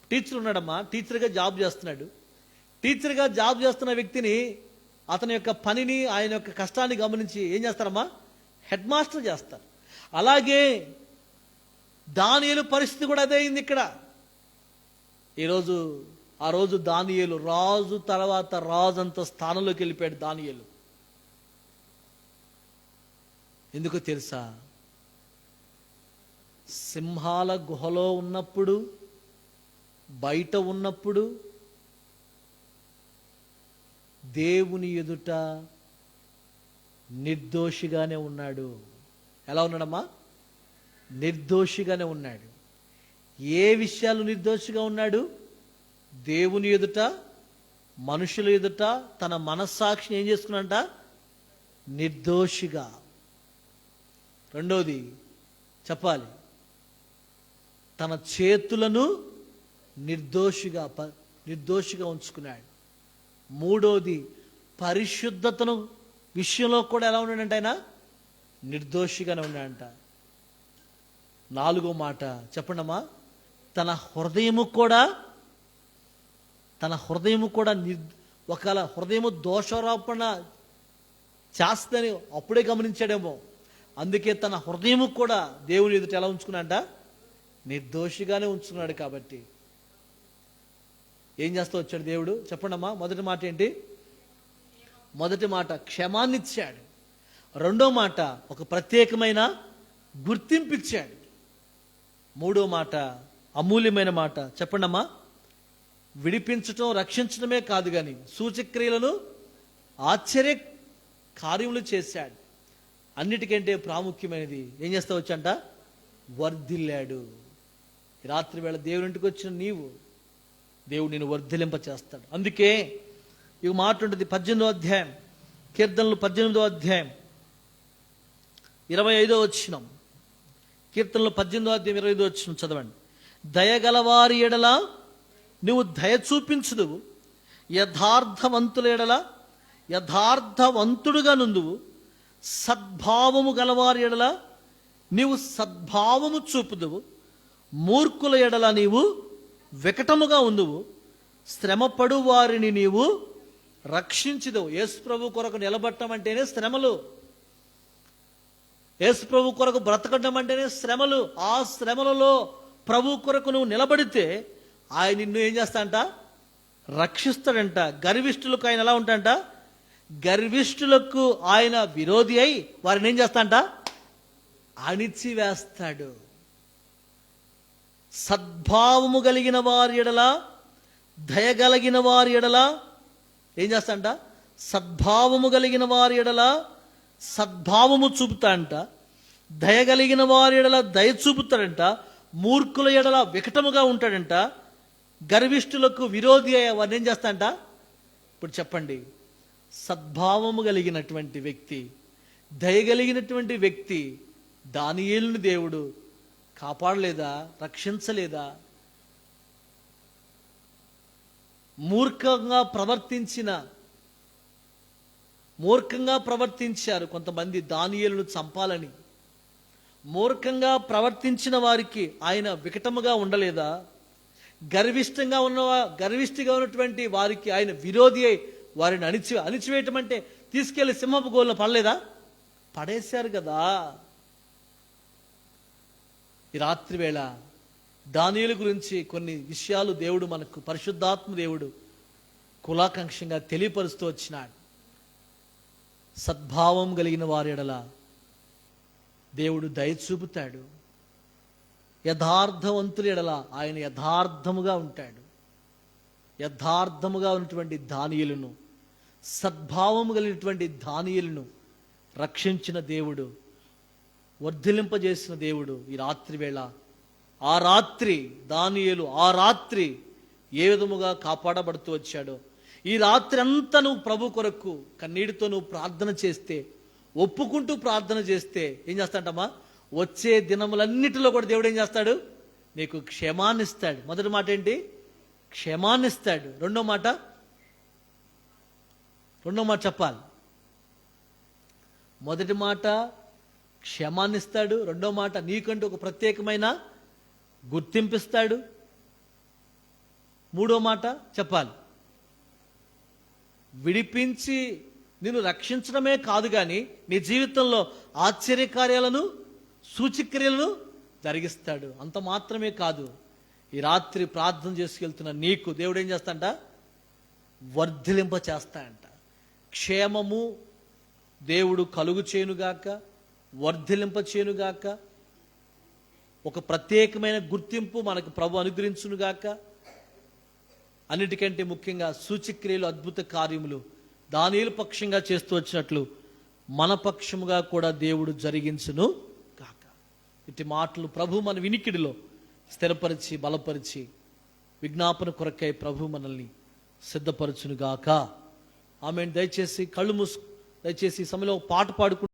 టీచర్ ఉన్నాడమ్మా, టీచర్గా జాబ్ చేస్తున్నాడు. టీచర్గా జాబ్ చేస్తున్న వ్యక్తిని, అతని యొక్క పనిని, ఆయన యొక్క కష్టాన్ని గమనించి ఏం చేస్తారమ్మా? హెడ్ మాస్టర్ చేస్తారు. అలాగే దానియేలు పరిస్థితి కూడా అదే అయింది ఇక్కడ. ఆ రోజు దానియేలు రాజు తర్వాత రాజు అంత స్థానంలోకి వెళ్ళిపోయాడు దానియేలు. ఎందుకో తెలుసా? సింహాల గుహలో ఉన్నప్పుడు, బయట ఉన్నప్పుడు దేవుని ఎదుట నిర్దోషిగానే ఉన్నాడు. ఎలా ఉన్నాడమ్మా? నిర్దోషిగానే ఉన్నాడు. ఏ విషయాలు నిర్దోషిగా ఉన్నాడు? దేవుని ఎదుట, మనుషుల ఎదుట తన మనస్సాక్షిని ఏం చేసుకున్నాడంట? నిర్దోషిగా. రెండోది చెప్పాలి, తన చేతులను నిర్దోషిగా ఉంచుకున్నాడు. మూడోది పరిశుద్ధతను విషయంలో కూడా ఎలా ఉన్నాడంట? ఆయన నిర్దోషిగానే ఉన్నాడంట. నాలుగో మాట చెప్పండమ్మా, తన హృదయము కూడా ఒకవేళ హృదయము దోషారోపణ చేస్తుందని అప్పుడే గమనించాడేమో. అందుకే తన హృదయము కూడా దేవుని ఎదుట ఎలా ఉంచుకున్నాడంట? నిర్దోషిగానే ఉంచుకున్నాడు. కాబట్టి ఏం చేస్తూ వచ్చాడు దేవుడు? చెప్పండమ్మా. మొదటి మాట ఏంటి? మొదటి మాట క్షమాన్నిచ్చాడు. రెండో మాట ఒక ప్రత్యేకమైన గుర్తింపు ఇచ్చాడు. మూడో మాట అమూల్యమైన మాట చెప్పండమ్మా, విడిపించటం, రక్షించడమే కాదు కానీ సూచక్రియలను, ఆశ్చర్య కార్యములు చేశాడు. అన్నిటికంటే ప్రాముఖ్యమైనది ఏం చేస్తా వచ్చంట? వర్ధిల్లాడు. రాత్రి వేళ దేవుని ఇంటికి వచ్చిన దేవుడు నేను వర్ధిలింప చేస్తాడు. అందుకే ఈ మాట ఉంటుంది 18వ అధ్యాయం, కీర్తనలు 18వ అధ్యాయం 25వ వచనం. కీర్తనలు 18వ అధ్యాయం 25వ వచనం చదవండి. దయగలవారి ఎడల నువ్వు దయ చూపించుదువు, యథార్థవంతుల ఎడల యథార్థవంతుడుగా నుందువు, సద్భావము గలవారి ఎడల నీవు సద్భావము చూపుదువు, మూర్ఖుల ఎడల నీవు వికటముగా ఉందువు, శ్రమపడు వారిని నీవు రక్షించుదువు. యేసు ప్రభు కొరకు నిలబడటం అంటేనే శ్రమలు. యేసు ప్రభు కొరకు బ్రతకడం అంటేనే శ్రమలు. ఆ శ్రమలలో ప్రభు కొరకు నువ్వు నిలబడితే ఆయన నిన్ను ఏం చేస్తాడంట? రక్షిస్తాడంట. గర్విష్ఠులకు ఆయన ఎలా ఉంటాడంట? గర్విష్ఠులకు ఆయన విరోధి అయి వారిని ఏం చేస్తాడంట? అణిచివేస్తాడు. సద్భావము కలిగిన వారి ఎడల, దయగలిగిన వారి ఎడల ఏం చేస్తాడంట? సద్భావము కలిగిన వారి ఎడల సద్భావము చూపుతాడంట, దయగలిగిన వారి ఎడల దయ చూపుతాడంట, మూర్ఖుల ఎడల వికటముగా ఉంటాడంట, గర్విష్ఠులకు విరోధి అయ్యే వారిని ఏం చేస్తాడంట? ఇప్పుడు చెప్పండి, సద్భావము కలిగినటువంటి వ్యక్తి, దయగలిగినటువంటి వ్యక్తి దానియేలుని దేవుడు కాపాడలేదా? రక్షించలేదా? మూర్ఖంగా ప్రవర్తించారు కొంతమంది ఉన్నవారిని చంపాలని. మూర్ఖంగా ప్రవర్తించిన వారికి ఆయన వికటముగా ఉండలేదా? గర్విష్టిగా ఉన్నటువంటి వారికి ఆయన విరోధి అయి వారిని అణిచివేయటం అంటే తీసుకెళ్లి సింహపు గోల్లో పడలేదా? పడేశారు కదా. ఈ రాత్రి వేళ దానియేలు గురించి కొన్ని విషయాలు దేవుడు మనకు, పరిశుద్ధాత్మ దేవుడు కులాకాంక్షంగా తెలియపరుస్తూ వచ్చినాడు. సద్భావం కలిగిన వారి ఎడల దేవుడు దయ చూపుతాడు. యథార్థవంతుల ఎడల ఆయన యథార్థముగా ఉంటాడు. యథార్థముగా ఉన్నటువంటి దానియేలును, సద్భావము కలిగినటువంటి దానియేలును రక్షించిన దేవుడు, వర్ధిలింపజేసిన దేవుడు ఈ రాత్రి వేళ, ఆ రాత్రి దానియేలు ఆ రాత్రి ఏ విధముగా కాపాడబడుతూ వచ్చాడో, ఈ రాత్రి అంతా నువ్వు ప్రభు కొరకు కన్నీటితో నువ్వు ప్రార్థన చేస్తే, ఒప్పుకుంటూ ప్రార్థన చేస్తే ఏం చేస్తాడమ్మా? వచ్చే దినములన్నిటిలో కూడా దేవుడు ఏం చేస్తాడు? నీకు క్షేమాన్నిస్తాడు. మొదటి మాట ఏంటి? క్షేమాన్నిస్తాడు. రెండో మాట చెప్పాలి. మొదటి మాట క్షేమాన్నిస్తాడు. రెండో మాట నీకంటూ ఒక ప్రత్యేకమైన గుర్తింపిస్తాడు. మూడో మాట చెప్పాలి, విడిపించి నిన్ను రక్షించడమే కాదు కానీ నీ జీవితంలో ఆశ్చర్యకార్యాలను సూచక్రియలను జరిగిస్తాడు. అంత మాత్రమే కాదు, ఈ రాత్రి ప్రార్థన చేసుకెళ్తున్న నీకు దేవుడు ఏం చేస్తాడంట? వర్ధిలింప చేస్తాడంట. క్షేమము దేవుడు కలుగు చేయునుగాక, వర్ధిలింప చేయునుగాక, ఒక ప్రత్యేకమైన గుర్తింపు మనకు ప్రభు అనుగ్రహించునుగాక. అన్నిటికంటే ముఖ్యంగా సూచక్రియలు, అద్భుత కార్యములు దానియేలు పక్షంగా చేస్తూ వచ్చినట్లు మన పక్షముగా కూడా దేవుడు జరిగించును గాక. ఇటు మాటలు ప్రభు మన వినికిడిలో స్థిరపరిచి బలపరిచి విజ్ఞాపన కొరకై ప్రభు మనల్ని సిద్ధపరచునుగాక. ఆమె దయచేసి కళ్ళు మూసు, దయచేసి ఈ సమయంలో పాట పాడుకుంటూ